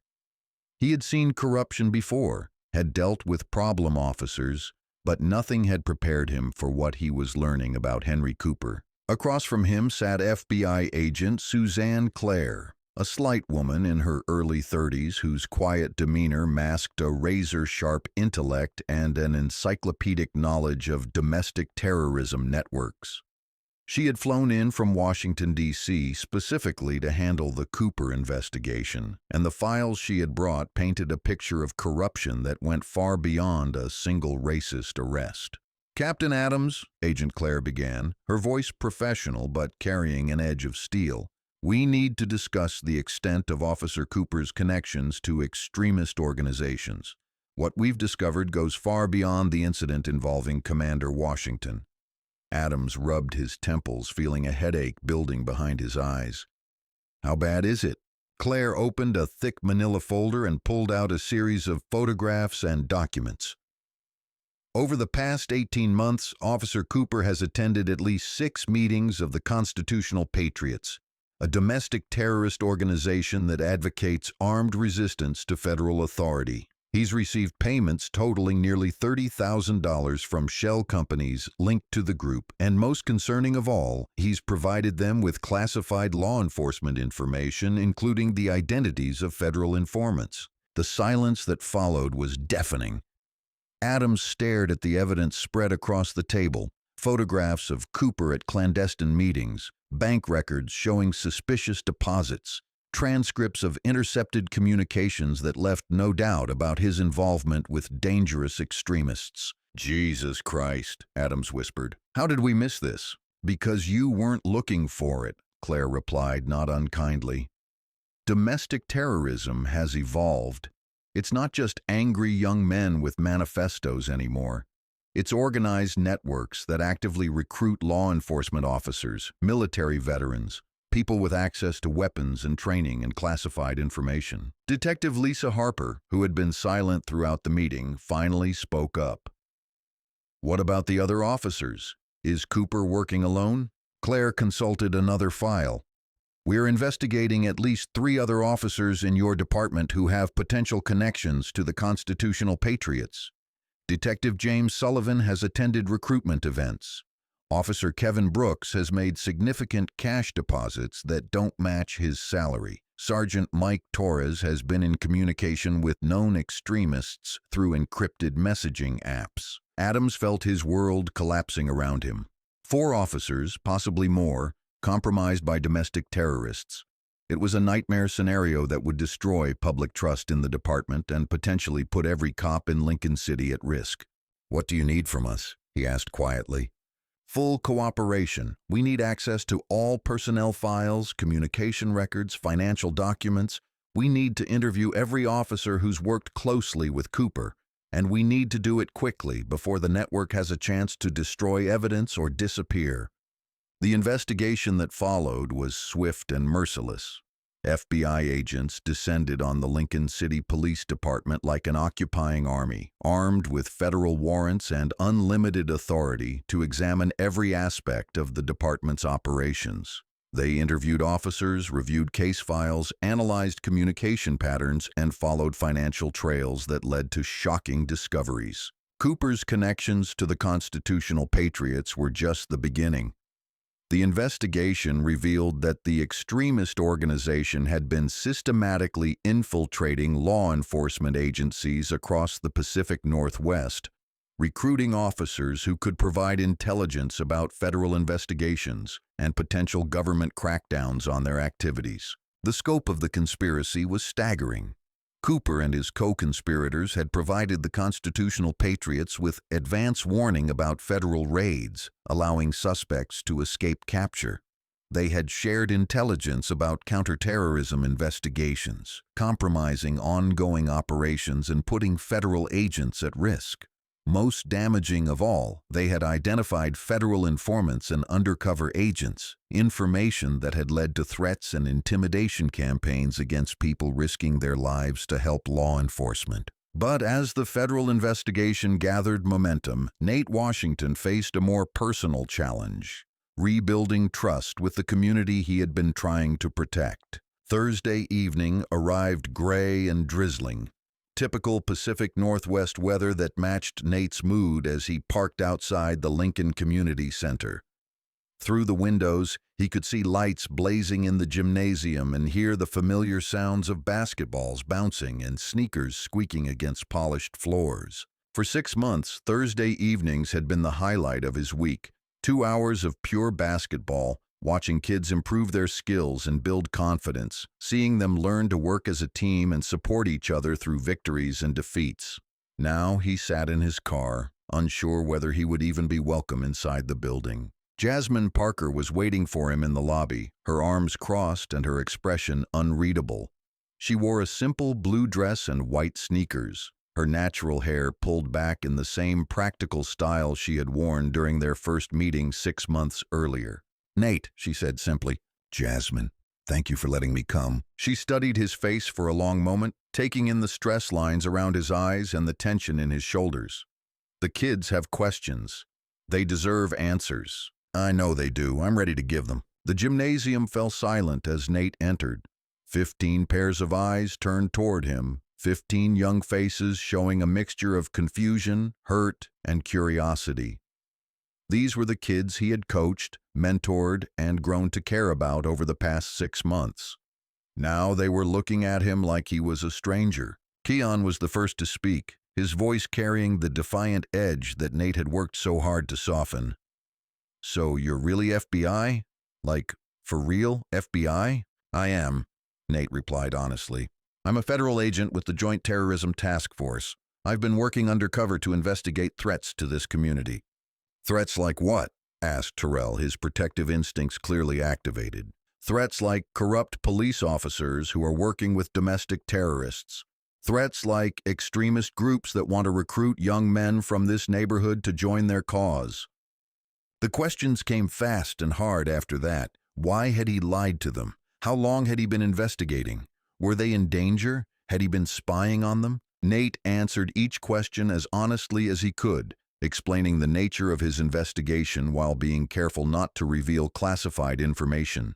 He had seen corruption before, had dealt with problem officers, but nothing had prepared him for what he was learning about Henry Cooper. Across from him sat FBI agent Suzanne Clare, a slight woman in her early 30s whose quiet demeanor masked a razor-sharp intellect and an encyclopedic knowledge of domestic terrorism networks. She had flown in from Washington, D.C. specifically to handle the Cooper investigation, and the files she had brought painted a picture of corruption that went far beyond a single racist arrest. "Captain Adams," Agent Clare began, her voice professional but carrying an edge of steel, "we need to discuss the extent of Officer Cooper's connections to extremist organizations. What we've discovered goes far beyond the incident involving Commander Washington." Adams rubbed his temples, feeling a headache building behind his eyes. "How bad is it?" Clare opened a thick manila folder and pulled out a series of photographs and documents. Over the past 18 months, Officer Cooper has attended at least 6 meetings of the Constitutional Patriots, a domestic terrorist organization that advocates armed resistance to federal authority. He's received payments totaling nearly $30,000 from shell companies linked to the group, and most concerning of all, he's provided them with classified law enforcement information, including the identities of federal informants. The silence that followed was deafening. Adams stared at the evidence spread across the table, photographs of Cooper at clandestine meetings, bank records showing suspicious deposits, transcripts of intercepted communications that left no doubt about his involvement with dangerous extremists. "Jesus Christ," Adams whispered. "How did we miss this?" "Because you weren't looking for it," Clare replied, not unkindly. "Domestic terrorism has evolved. It's not just angry young men with manifestos anymore. It's organized networks that actively recruit law enforcement officers, military veterans, people with access to weapons and training and classified information." Detective Lisa Harper, who had been silent throughout the meeting, finally spoke up. "What about the other officers? Is Cooper working alone?" Clare consulted another file. "We're investigating at least 3 other officers in your department who have potential connections to the Constitutional Patriots. Detective James Sullivan has attended recruitment events. Officer Kevin Brooks has made significant cash deposits that don't match his salary. Sergeant Mike Torres has been in communication with known extremists through encrypted messaging apps." Adams felt his world collapsing around him. 4 officers, possibly more, compromised by domestic terrorists. It was a nightmare scenario that would destroy public trust in the department and potentially put every cop in Lincoln City at risk. "What do you need from us?" he asked quietly. Full cooperation. We need access to all personnel files, communication records, financial documents. We need to interview every officer who's worked closely with Cooper, and we need to do it quickly before the network has a chance to destroy evidence or disappear. The investigation that followed was swift and merciless. FBI agents descended on the Lincoln City Police Department like an occupying army, armed with federal warrants and unlimited authority to examine every aspect of the department's operations. They interviewed officers, reviewed case files, analyzed communication patterns, and followed financial trails that led to shocking discoveries. Cooper's connections to the constitutional patriots were just the beginning. The investigation revealed that the extremist organization had been systematically infiltrating law enforcement agencies across the Pacific Northwest, recruiting officers who could provide intelligence about federal investigations and potential government crackdowns on their activities. The scope of the conspiracy was staggering. Cooper and his co-conspirators had provided the constitutional patriots with advance warning about federal raids, allowing suspects to escape capture. They had shared intelligence about counterterrorism investigations, compromising ongoing operations and putting federal agents at risk. Most damaging of all, they had identified federal informants and undercover agents, information that had led to threats and intimidation campaigns against people risking their lives to help law enforcement. But as the federal investigation gathered momentum, Nate Washington faced a more personal challenge: rebuilding trust with the community he had been trying to protect. Thursday evening arrived gray and drizzling. Typical Pacific Northwest weather that matched Nate's mood as he parked outside the Lincoln Community Center. Through the windows, he could see lights blazing in the gymnasium and hear the familiar sounds of basketballs bouncing and sneakers squeaking against polished floors. For 6 months, Thursday evenings had been the highlight of his week. 2 hours of pure basketball, watching kids improve their skills and build confidence, seeing them learn to work as a team and support each other through victories and defeats. Now he sat in his car, unsure whether he would even be welcome inside the building. Jasmine Parker was waiting for him in the lobby, her arms crossed and her expression unreadable. She wore a simple blue dress and white sneakers, her natural hair pulled back in the same practical style she had worn during their first meeting 6 months earlier. "Nate," she said simply. "Jasmine, thank you for letting me come." She studied his face for a long moment, taking in the stress lines around his eyes and the tension in his shoulders. "The kids have questions. They deserve answers." "I know they do. I'm ready to give them." The gymnasium fell silent as Nate entered. 15 pairs of eyes turned toward him, 15 young faces showing a mixture of confusion, hurt, and curiosity. These were the kids he had coached, mentored, and grown to care about over the past 6 months. Now they were looking at him like he was a stranger. Keon was the first to speak, his voice carrying the defiant edge that Nate had worked so hard to soften. "So you're really FBI? Like, for real FBI?" "I am," Nate replied honestly. "I'm a federal agent with the Joint Terrorism Task Force. I've been working undercover to investigate threats to this community." "Threats like what?" asked Terrell, his protective instincts clearly activated. "Threats like corrupt police officers who are working with domestic terrorists. Threats like extremist groups that want to recruit young men from this neighborhood to join their cause." The questions came fast and hard after that. Why had he lied to them? How long had he been investigating? Were they in danger? Had he been spying on them? Nate answered each question as honestly as he could, explaining the nature of his investigation while being careful not to reveal classified information.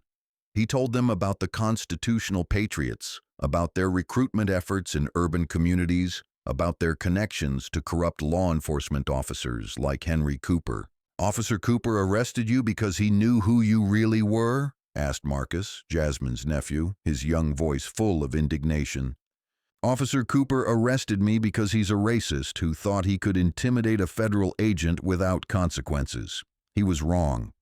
He told them about the constitutional patriots, about their recruitment efforts in urban communities, about their connections to corrupt law enforcement officers like Henry Cooper. "Officer Cooper arrested you because he knew who you really were?" asked Marcus, Jasmine's nephew, his young voice full of indignation. "Officer Cooper arrested me because he's a racist who thought he could intimidate a federal agent without consequences. He was wrong."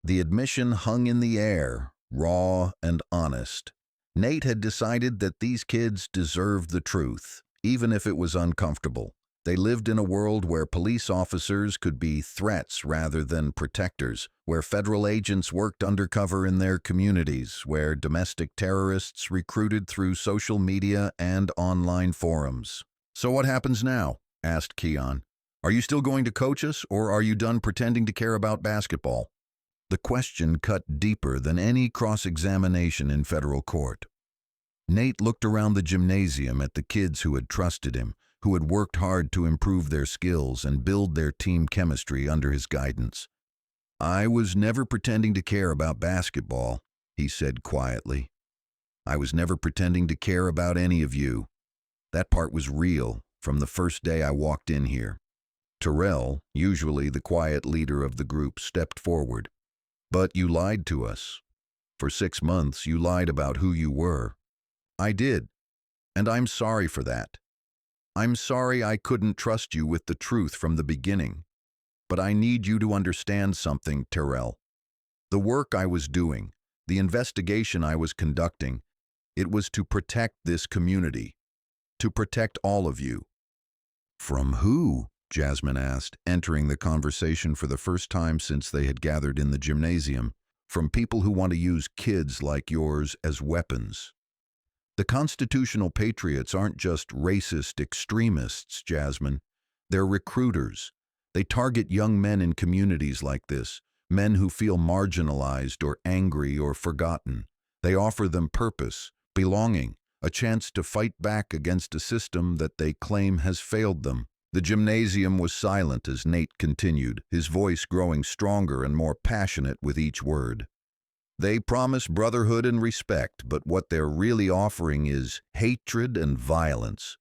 The admission hung in the air, raw and honest. Nate had decided that these kids deserved the truth, even if it was uncomfortable. They lived in a world where police officers could be threats rather than protectors, where federal agents worked undercover in their communities, where domestic terrorists recruited through social media and online forums. "So what happens now?" asked Keon. "Are you still going to coach us, or are you done pretending to care about basketball?" The question cut deeper than any cross-examination in federal court. Nate looked around the gymnasium at the kids who had trusted him, who had worked hard to improve their skills and build their team chemistry under his guidance. "I was never pretending to care about basketball," he said quietly. "I was never pretending to care about any of you. That part was real from the first day I walked in here." Terrell, usually the quiet leader of the group, stepped forward. "But you lied to us. For 6 months, you lied about who you were." "I did, and I'm sorry for that. I'm sorry I couldn't trust you with the truth from the beginning. But I need you to understand something, Terrell. The work I was doing, the investigation I was conducting, it was to protect this community, to protect all of you." "From who?" Jasmine asked, entering the conversation for the first time since they had gathered in the gymnasium. "From people who want to use kids like yours as weapons." "The constitutional patriots aren't just racist extremists, Jasmine. They're recruiters. They target young men in communities like this, men who feel marginalized or angry or forgotten. They offer them purpose, belonging, a chance to fight back against a system that they claim has failed them." The gymnasium was silent as Nate continued, his voice growing stronger and more passionate with each word. "They promise brotherhood and respect, but what they're really offering is hatred and violence.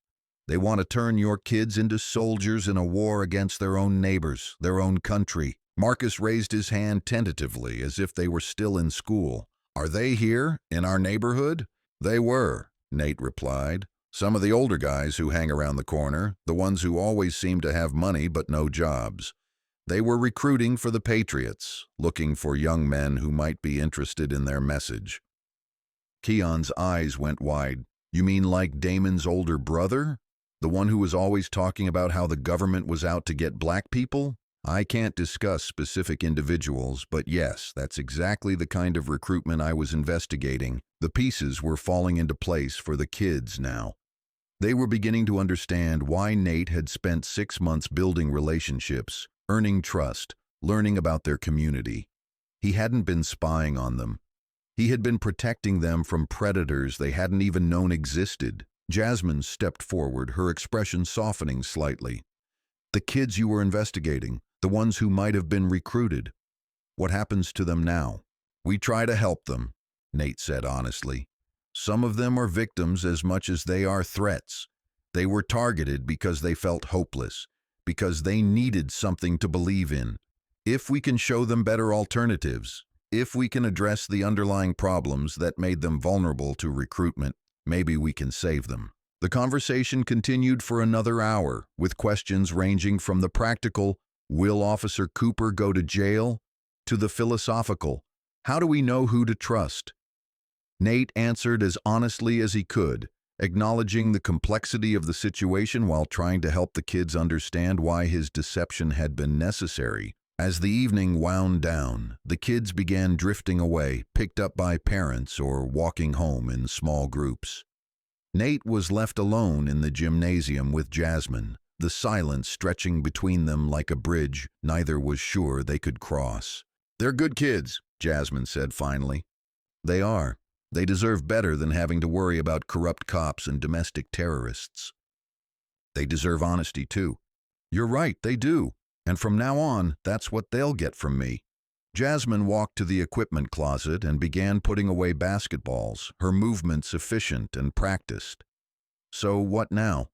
They want to turn your kids into soldiers in a war against their own neighbors, their own country." Marcus raised his hand tentatively, as if they were still in school. "Are they here, in our neighborhood?" "They were," Nate replied. "Some of the older guys who hang around the corner, the ones who always seem to have money but no jobs. They were recruiting for the Patriots, looking for young men who might be interested in their message." Keon's eyes went wide. "You mean like Damon's older brother? The one who was always talking about how the government was out to get black people?" "I can't discuss specific individuals, but yes, that's exactly the kind of recruitment I was investigating." The pieces were falling into place for the kids now. They were beginning to understand why Nate had spent 6 months building relationships, earning trust, learning about their community. He hadn't been spying on them. He had been protecting them from predators they hadn't even known existed. Jasmine stepped forward, her expression softening slightly. "The kids you were investigating, the ones who might have been recruited, what happens to them now?" "We try to help them," Nate said honestly. "Some of them are victims as much as they are threats. They were targeted because they felt hopeless, because they needed something to believe in. If we can show them better alternatives, if we can address the underlying problems that made them vulnerable to recruitment, maybe we can save them." The conversation continued for another hour, with questions ranging from the practical, "Will Officer Cooper go to jail?" to the philosophical, "How do we know who to trust?" Nate answered as honestly as he could, acknowledging the complexity of the situation while trying to help the kids understand why his deception had been necessary. As the evening wound down, the kids began drifting away, picked up by parents or walking home in small groups. Nate was left alone in the gymnasium with Jasmine, the silence stretching between them like a bridge neither was sure they could cross. "They're good kids," Jasmine said finally. "They are. They deserve better than having to worry about corrupt cops and domestic terrorists. They deserve honesty, too." "You're right, they do. And from now on, that's what they'll get from me." Jasmine walked to the equipment closet and began putting away basketballs, her movements efficient and practiced. "So what now?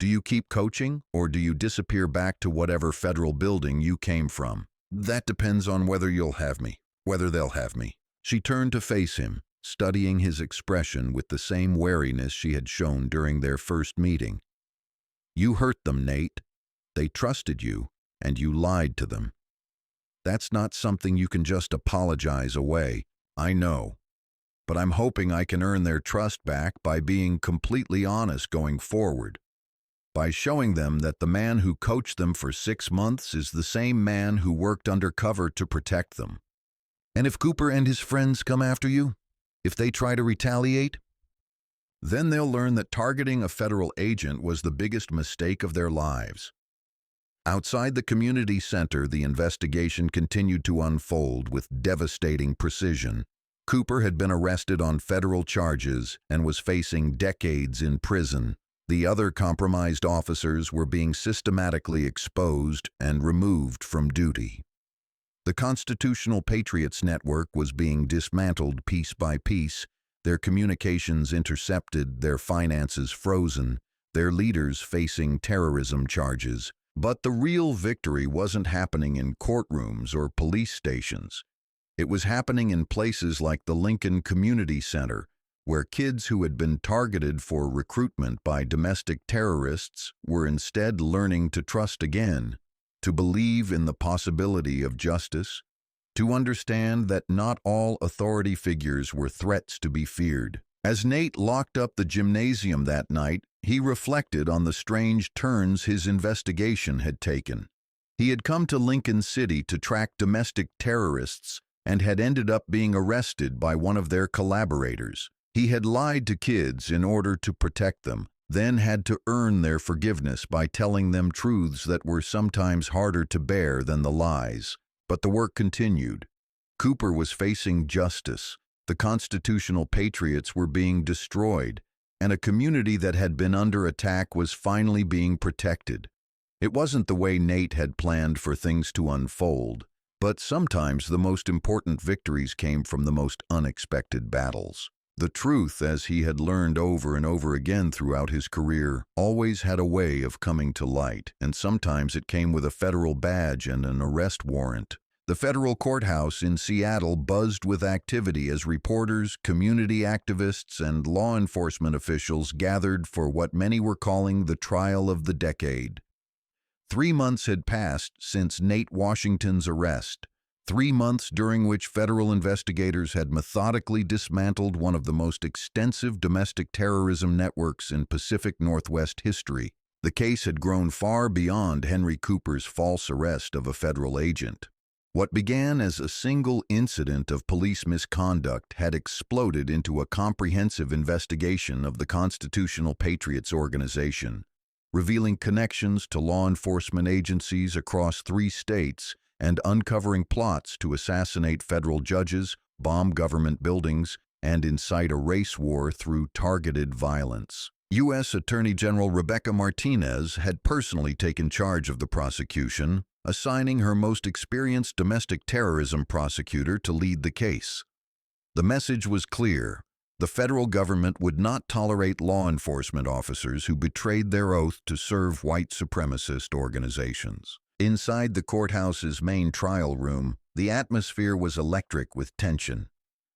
Do you keep coaching, or do you disappear back to whatever federal building you came from?" "That depends on whether they'll have me." She turned to face him, studying his expression with the same wariness she had shown during their first meeting. "You hurt them, Nate. They trusted you, and you lied to them. That's not something you can just apologize away. I know. But I'm hoping I can earn their trust back by being completely honest going forward." by showing them that the man who coached them for 6 months is the same man who worked undercover to protect them. And if Cooper and his friends come after you, if they try to retaliate, then they'll learn that targeting a federal agent was the biggest mistake of their lives. Outside the community center, the investigation continued to unfold with devastating precision. Cooper had been arrested on federal charges and was facing decades in prison. The other compromised officers were being systematically exposed and removed from duty. The Constitutional Patriots Network was being dismantled piece by piece, their communications intercepted, their finances frozen, their leaders facing terrorism charges. But the real victory wasn't happening in courtrooms or police stations. It was happening in places like the Lincoln Community Center, where kids who had been targeted for recruitment by domestic terrorists were instead learning to trust again, to believe in the possibility of justice, to understand that not all authority figures were threats to be feared. As Nate locked up the gymnasium that night, he reflected on the strange turns his investigation had taken. He had come to Lincoln City to track domestic terrorists and had ended up being arrested by one of their collaborators. He had lied to kids in order to protect them, then had to earn their forgiveness by telling them truths that were sometimes harder to bear than the lies. But the work continued. Cooper was facing justice. The Constitutional Patriots were being destroyed, and a community that had been under attack was finally being protected. It wasn't the way Nate had planned for things to unfold, but sometimes the most important victories came from the most unexpected battles. The truth, as he had learned over and over again throughout his career, always had a way of coming to light, and sometimes it came with a federal badge and an arrest warrant. The federal courthouse in Seattle buzzed with activity as reporters, community activists, and law enforcement officials gathered for what many were calling the trial of the decade. 3 months had passed since Nate Washington's arrest, 3 months during which federal investigators had methodically dismantled one of the most extensive domestic terrorism networks in Pacific Northwest history. The case had grown far beyond Henry Cooper's false arrest of a federal agent. What began as a single incident of police misconduct had exploded into a comprehensive investigation of the Constitutional Patriots organization, revealing connections to law enforcement agencies across 3 states and uncovering plots to assassinate federal judges, bomb government buildings, and incite a race war through targeted violence. U.S. Attorney General Rebecca Martinez had personally taken charge of the prosecution, assigning her most experienced domestic terrorism prosecutor to lead the case. The message was clear. The federal government would not tolerate law enforcement officers who betrayed their oath to serve white supremacist organizations. Inside the courthouse's main trial room, the atmosphere was electric with tension.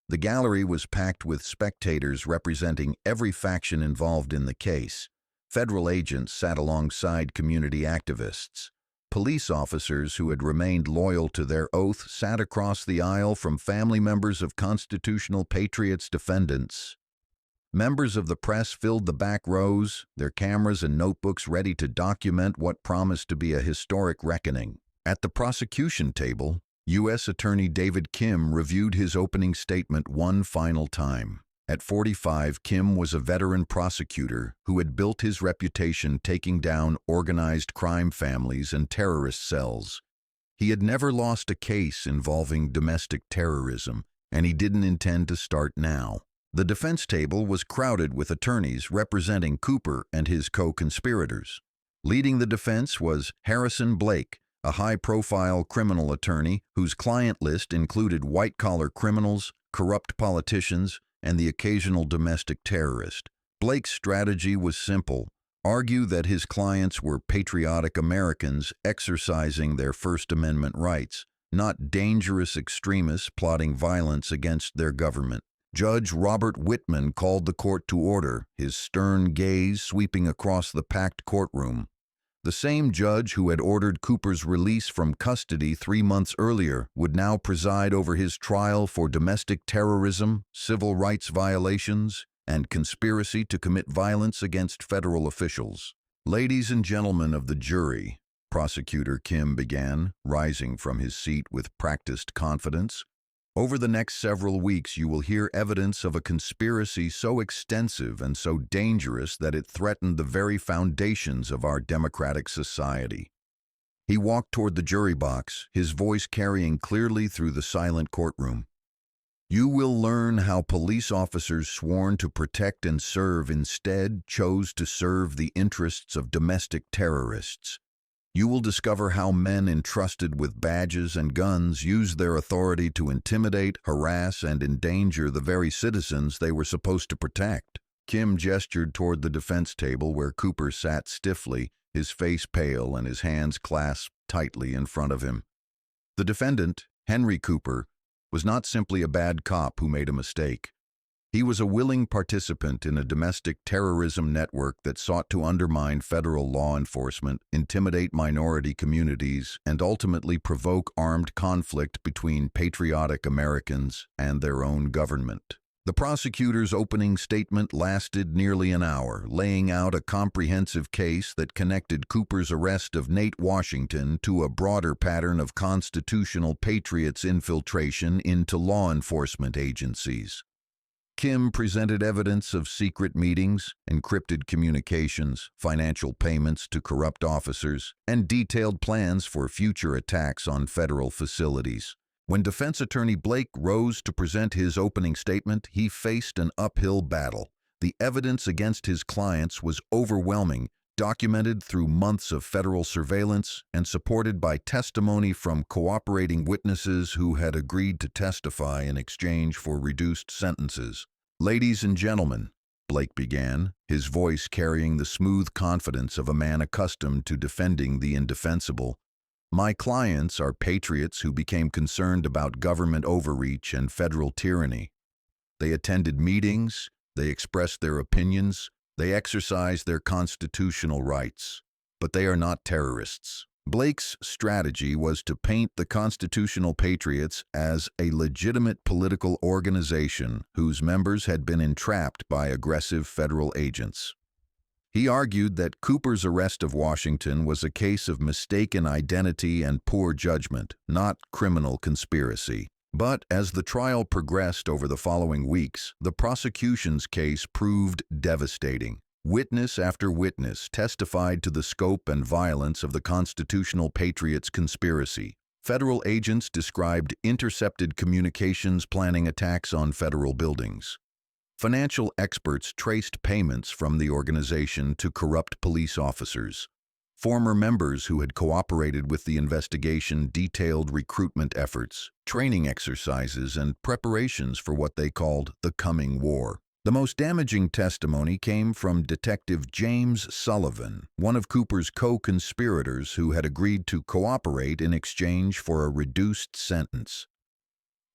The gallery was packed with spectators representing every faction involved in the case. Federal agents sat alongside community activists. Police officers who had remained loyal to their oath sat across the aisle from family members of Constitutional Patriots defendants. Members of the press filled the back rows, their cameras and notebooks ready to document what promised to be a historic reckoning. At the prosecution table, U.S. Attorney David Kim reviewed his opening statement one final time. At 45, Kim was a veteran prosecutor who had built his reputation taking down organized crime families and terrorist cells. He had never lost a case involving domestic terrorism, and he didn't intend to start now. The defense table was crowded with attorneys representing Cooper and his co-conspirators. Leading the defense was Harrison Blake, a high-profile criminal attorney whose client list included white-collar criminals, corrupt politicians, and the occasional domestic terrorist. Blake's strategy was simple: argue that his clients were patriotic Americans exercising their First Amendment rights, not dangerous extremists plotting violence against their government. Judge Robert Whitman called the court to order, his stern gaze sweeping across the packed courtroom. The same judge who had ordered Cooper's release from custody 3 months earlier would now preside over his trial for domestic terrorism, civil rights violations, and conspiracy to commit violence against federal officials. Ladies and gentlemen of the jury, Prosecutor Kim began, rising from his seat with practiced confidence. Over the next several weeks, you will hear evidence of a conspiracy so extensive and so dangerous that it threatened the very foundations of our democratic society. He walked toward the jury box, his voice carrying clearly through the silent courtroom. You will learn how police officers sworn to protect and serve instead chose to serve the interests of domestic terrorists. You will discover how men entrusted with badges and guns used their authority to intimidate, harass, and endanger the very citizens they were supposed to protect. Kim gestured toward the defense table where Cooper sat stiffly, his face pale and his hands clasped tightly in front of him. The defendant, Henry Cooper, was not simply a bad cop who made a mistake. He was a willing participant in a domestic terrorism network that sought to undermine federal law enforcement, intimidate minority communities, and ultimately provoke armed conflict between patriotic Americans and their own government. The prosecutor's opening statement lasted nearly an hour, laying out a comprehensive case that connected Cooper's arrest of Nate Washington to a broader pattern of constitutional patriots' infiltration into law enforcement agencies. Kim presented evidence of secret meetings, encrypted communications, financial payments to corrupt officers, and detailed plans for future attacks on federal facilities. When defense attorney Blake rose to present his opening statement, he faced an uphill battle. The evidence against his clients was overwhelming, documented through months of federal surveillance and supported by testimony from cooperating witnesses who had agreed to testify in exchange for reduced sentences. Ladies and gentlemen, Blake began, his voice carrying the smooth confidence of a man accustomed to defending the indefensible. My clients are patriots who became concerned about government overreach and federal tyranny. They attended meetings, they expressed their opinions, they exercised their constitutional rights, but they are not terrorists. Blake's strategy was to paint the constitutional patriots as a legitimate political organization whose members had been entrapped by aggressive federal agents. He argued that Cooper's arrest of Washington was a case of mistaken identity and poor judgment, not criminal conspiracy. But as the trial progressed over the following weeks, the prosecution's case proved devastating. Witness after witness testified to the scope and violence of the constitutional patriots' conspiracy. Federal agents described intercepted communications planning attacks on federal buildings. Financial experts traced payments from the organization to corrupt police officers. Former members who had cooperated with the investigation detailed recruitment efforts, training exercises, and preparations for what they called the coming war. The most damaging testimony came from Detective James Sullivan, one of Cooper's co-conspirators who had agreed to cooperate in exchange for a reduced sentence.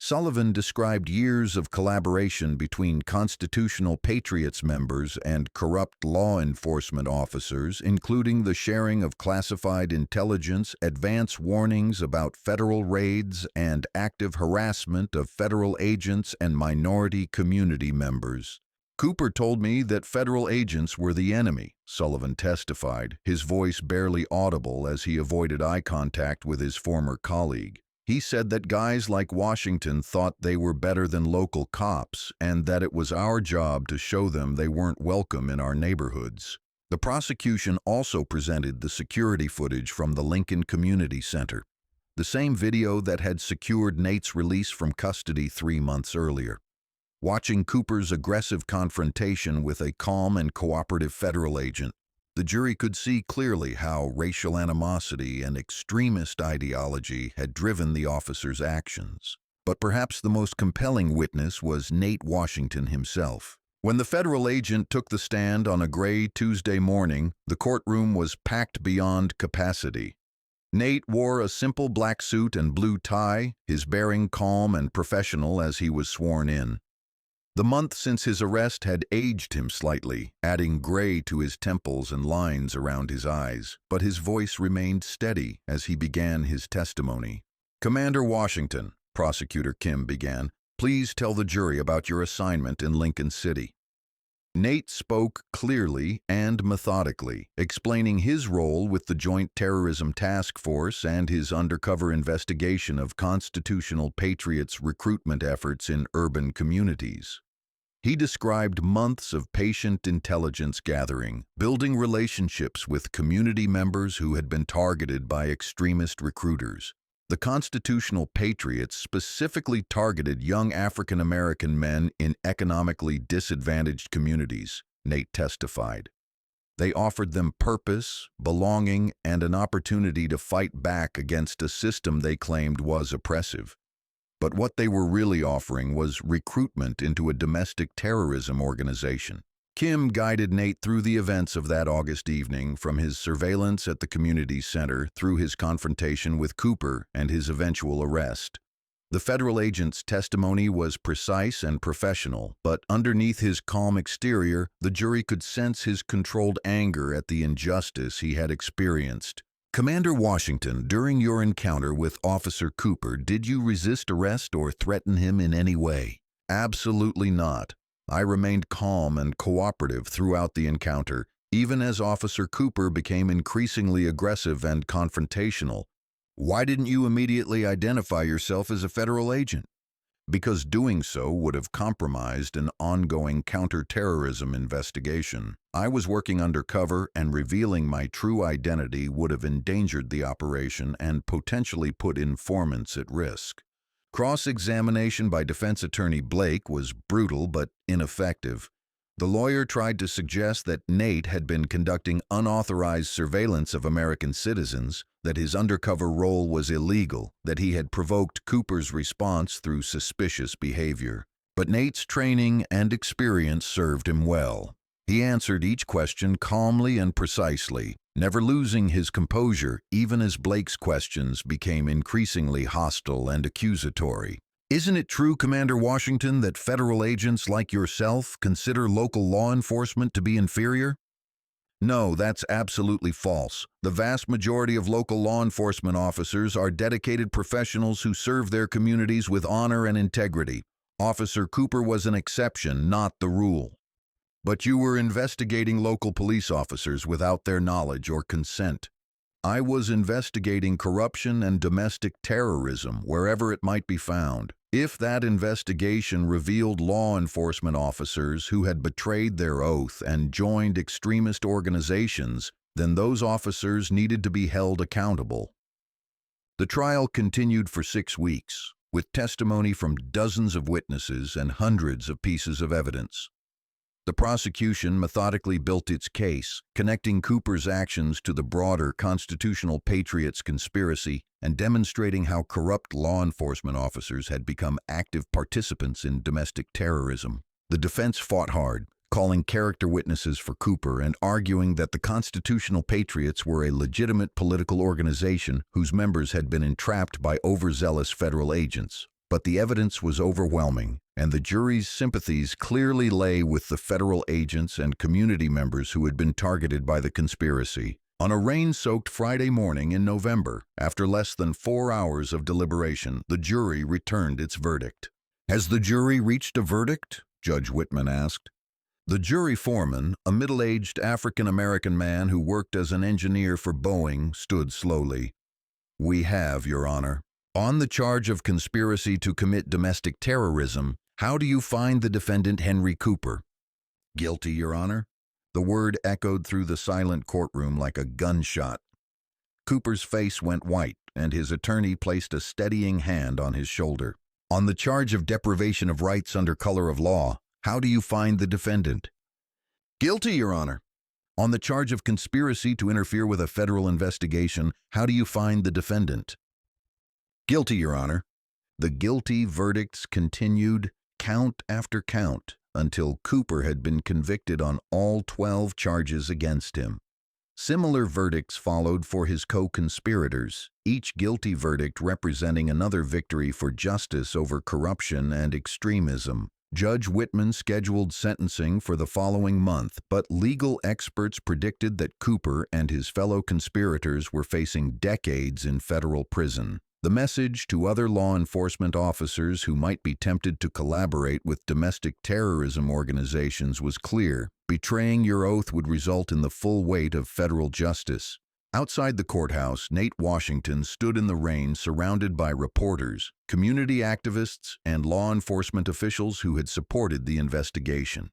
Sullivan described years of collaboration between constitutional patriots members and corrupt law enforcement officers, including the sharing of classified intelligence, advance warnings about federal raids, and active harassment of federal agents and minority community members. Cooper told me that federal agents were the enemy, Sullivan testified, his voice barely audible as he avoided eye contact with his former colleague. He said that guys like Washington thought they were better than local cops and that it was our job to show them they weren't welcome in our neighborhoods. The prosecution also presented the security footage from the Lincoln Community Center, the same video that had secured Nate's release from custody 3 months earlier. Watching Cooper's aggressive confrontation with a calm and cooperative federal agent, the jury could see clearly how racial animosity and extremist ideology had driven the officer's actions. But perhaps the most compelling witness was Nate Washington himself. When the federal agent took the stand on a gray Tuesday morning, the courtroom was packed beyond capacity. Nate wore a simple black suit and blue tie, his bearing calm and professional as he was sworn in. The month since his arrest had aged him slightly, adding gray to his temples and lines around his eyes, but his voice remained steady as he began his testimony. Commander Washington, Prosecutor Kim began, please tell the jury about your assignment in Lincoln City. Nate spoke clearly and methodically, explaining his role with the Joint Terrorism Task Force and his undercover investigation of constitutional patriots' recruitment efforts in urban communities. He described months of patient intelligence gathering, building relationships with community members who had been targeted by extremist recruiters. The constitutional patriots specifically targeted young African American men in economically disadvantaged communities, Nate testified. They offered them purpose, belonging, and an opportunity to fight back against a system they claimed was oppressive. But what they were really offering was recruitment into a domestic terrorism organization. Kim guided Nate through the events of that August evening, from his surveillance at the community center through his confrontation with Cooper and his eventual arrest. The federal agent's testimony was precise and professional, but underneath his calm exterior, the jury could sense his controlled anger at the injustice he had experienced. Commander Washington, during your encounter with Officer Cooper, did you resist arrest or threaten him in any way? Absolutely not. I remained calm and cooperative throughout the encounter, even as Officer Cooper became increasingly aggressive and confrontational. Why didn't you immediately identify yourself as a federal agent? Because doing so would have compromised an ongoing counterterrorism investigation. I was working undercover, and revealing my true identity would have endangered the operation and potentially put informants at risk. Cross-examination by defense attorney Blake was brutal but ineffective. The lawyer tried to suggest that Nate had been conducting unauthorized surveillance of American citizens, that his undercover role was illegal, that he had provoked Cooper's response through suspicious behavior. But Nate's training and experience served him well. He answered each question calmly and precisely, never losing his composure even as Blake's questions became increasingly hostile and accusatory. Isn't it true, Commander Washington, that federal agents like yourself consider local law enforcement to be inferior? No, that's absolutely false. The vast majority of local law enforcement officers are dedicated professionals who serve their communities with honor and integrity. Officer Cooper was an exception, not the rule. But you were investigating local police officers without their knowledge or consent. I was investigating corruption and domestic terrorism wherever it might be found. If that investigation revealed law enforcement officers who had betrayed their oath and joined extremist organizations, then those officers needed to be held accountable. The trial continued for 6 weeks, with testimony from dozens of witnesses and hundreds of pieces of evidence. The prosecution methodically built its case, connecting Cooper's actions to the broader constitutional patriots conspiracy and demonstrating how corrupt law enforcement officers had become active participants in domestic terrorism. The defense fought hard, calling character witnesses for Cooper and arguing that the constitutional patriots were a legitimate political organization whose members had been entrapped by overzealous federal agents. But the evidence was overwhelming, and the jury's sympathies clearly lay with the federal agents and community members who had been targeted by the conspiracy. On a rain-soaked Friday morning in November, after less than 4 hours of deliberation, the jury returned its verdict. "Has the jury reached a verdict?" Judge Whitman asked. The jury foreman, a middle-aged African-American man who worked as an engineer for Boeing, stood slowly. "We have, Your Honor. On the charge of conspiracy to commit domestic terrorism, how do you find the defendant Henry Cooper?" "Guilty, Your Honor." The word echoed through the silent courtroom like a gunshot. Cooper's face went white, and his attorney placed a steadying hand on his shoulder. "On the charge of deprivation of rights under color of law, how do you find the defendant?" "Guilty, Your Honor." "On the charge of conspiracy to interfere with a federal investigation, how do you find the defendant?" "Guilty, Your Honor." The guilty verdicts continued, count after count, until Cooper had been convicted on all 12 charges against him. Similar verdicts followed for his co-conspirators, each guilty verdict representing another victory for justice over corruption and extremism. Judge Whitman scheduled sentencing for the following month, but legal experts predicted that Cooper and his fellow conspirators were facing decades in federal prison. The message to other law enforcement officers who might be tempted to collaborate with domestic terrorism organizations was clear. Betraying your oath would result in the full weight of federal justice. Outside the courthouse, Nate Washington stood in the rain surrounded by reporters, community activists, and law enforcement officials who had supported the investigation.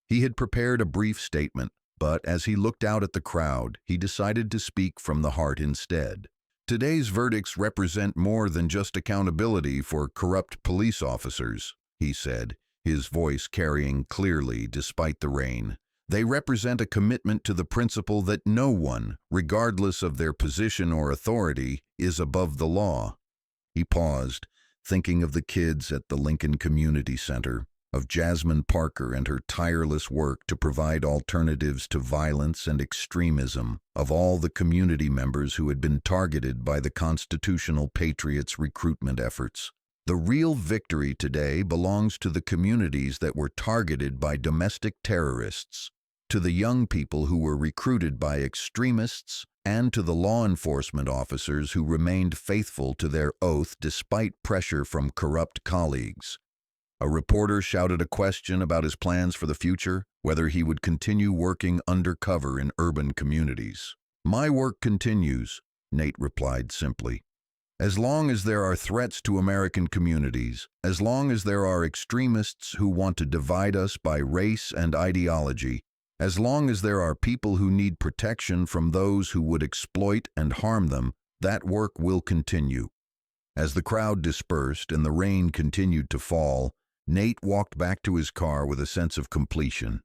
He had prepared a brief statement, but as he looked out at the crowd, he decided to speak from the heart instead. Today's verdicts represent more than just accountability for corrupt police officers, he said, his voice carrying clearly despite the rain. They represent a commitment to the principle that no one, regardless of their position or authority, is above the law. He paused, thinking of the kids at the Lincoln Community Center, of Jasmine Parker and her tireless work to provide alternatives to violence and extremism, of all the community members who had been targeted by the Constitutional Patriots' recruitment efforts. The real victory today belongs to the communities that were targeted by domestic terrorists, to the young people who were recruited by extremists, and to the law enforcement officers who remained faithful to their oath despite pressure from corrupt colleagues. A reporter shouted a question about his plans for the future, whether he would continue working undercover in urban communities. "My work continues," Nate replied simply. "As long as there are threats to American communities, as long as there are extremists who want to divide us by race and ideology, as long as there are people who need protection from those who would exploit and harm them, that work will continue." As the crowd dispersed and the rain continued to fall, Nate walked back to his car with a sense of completion.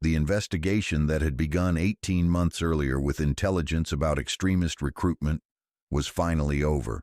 The investigation that had begun 18 months earlier with intelligence about extremist recruitment was finally over.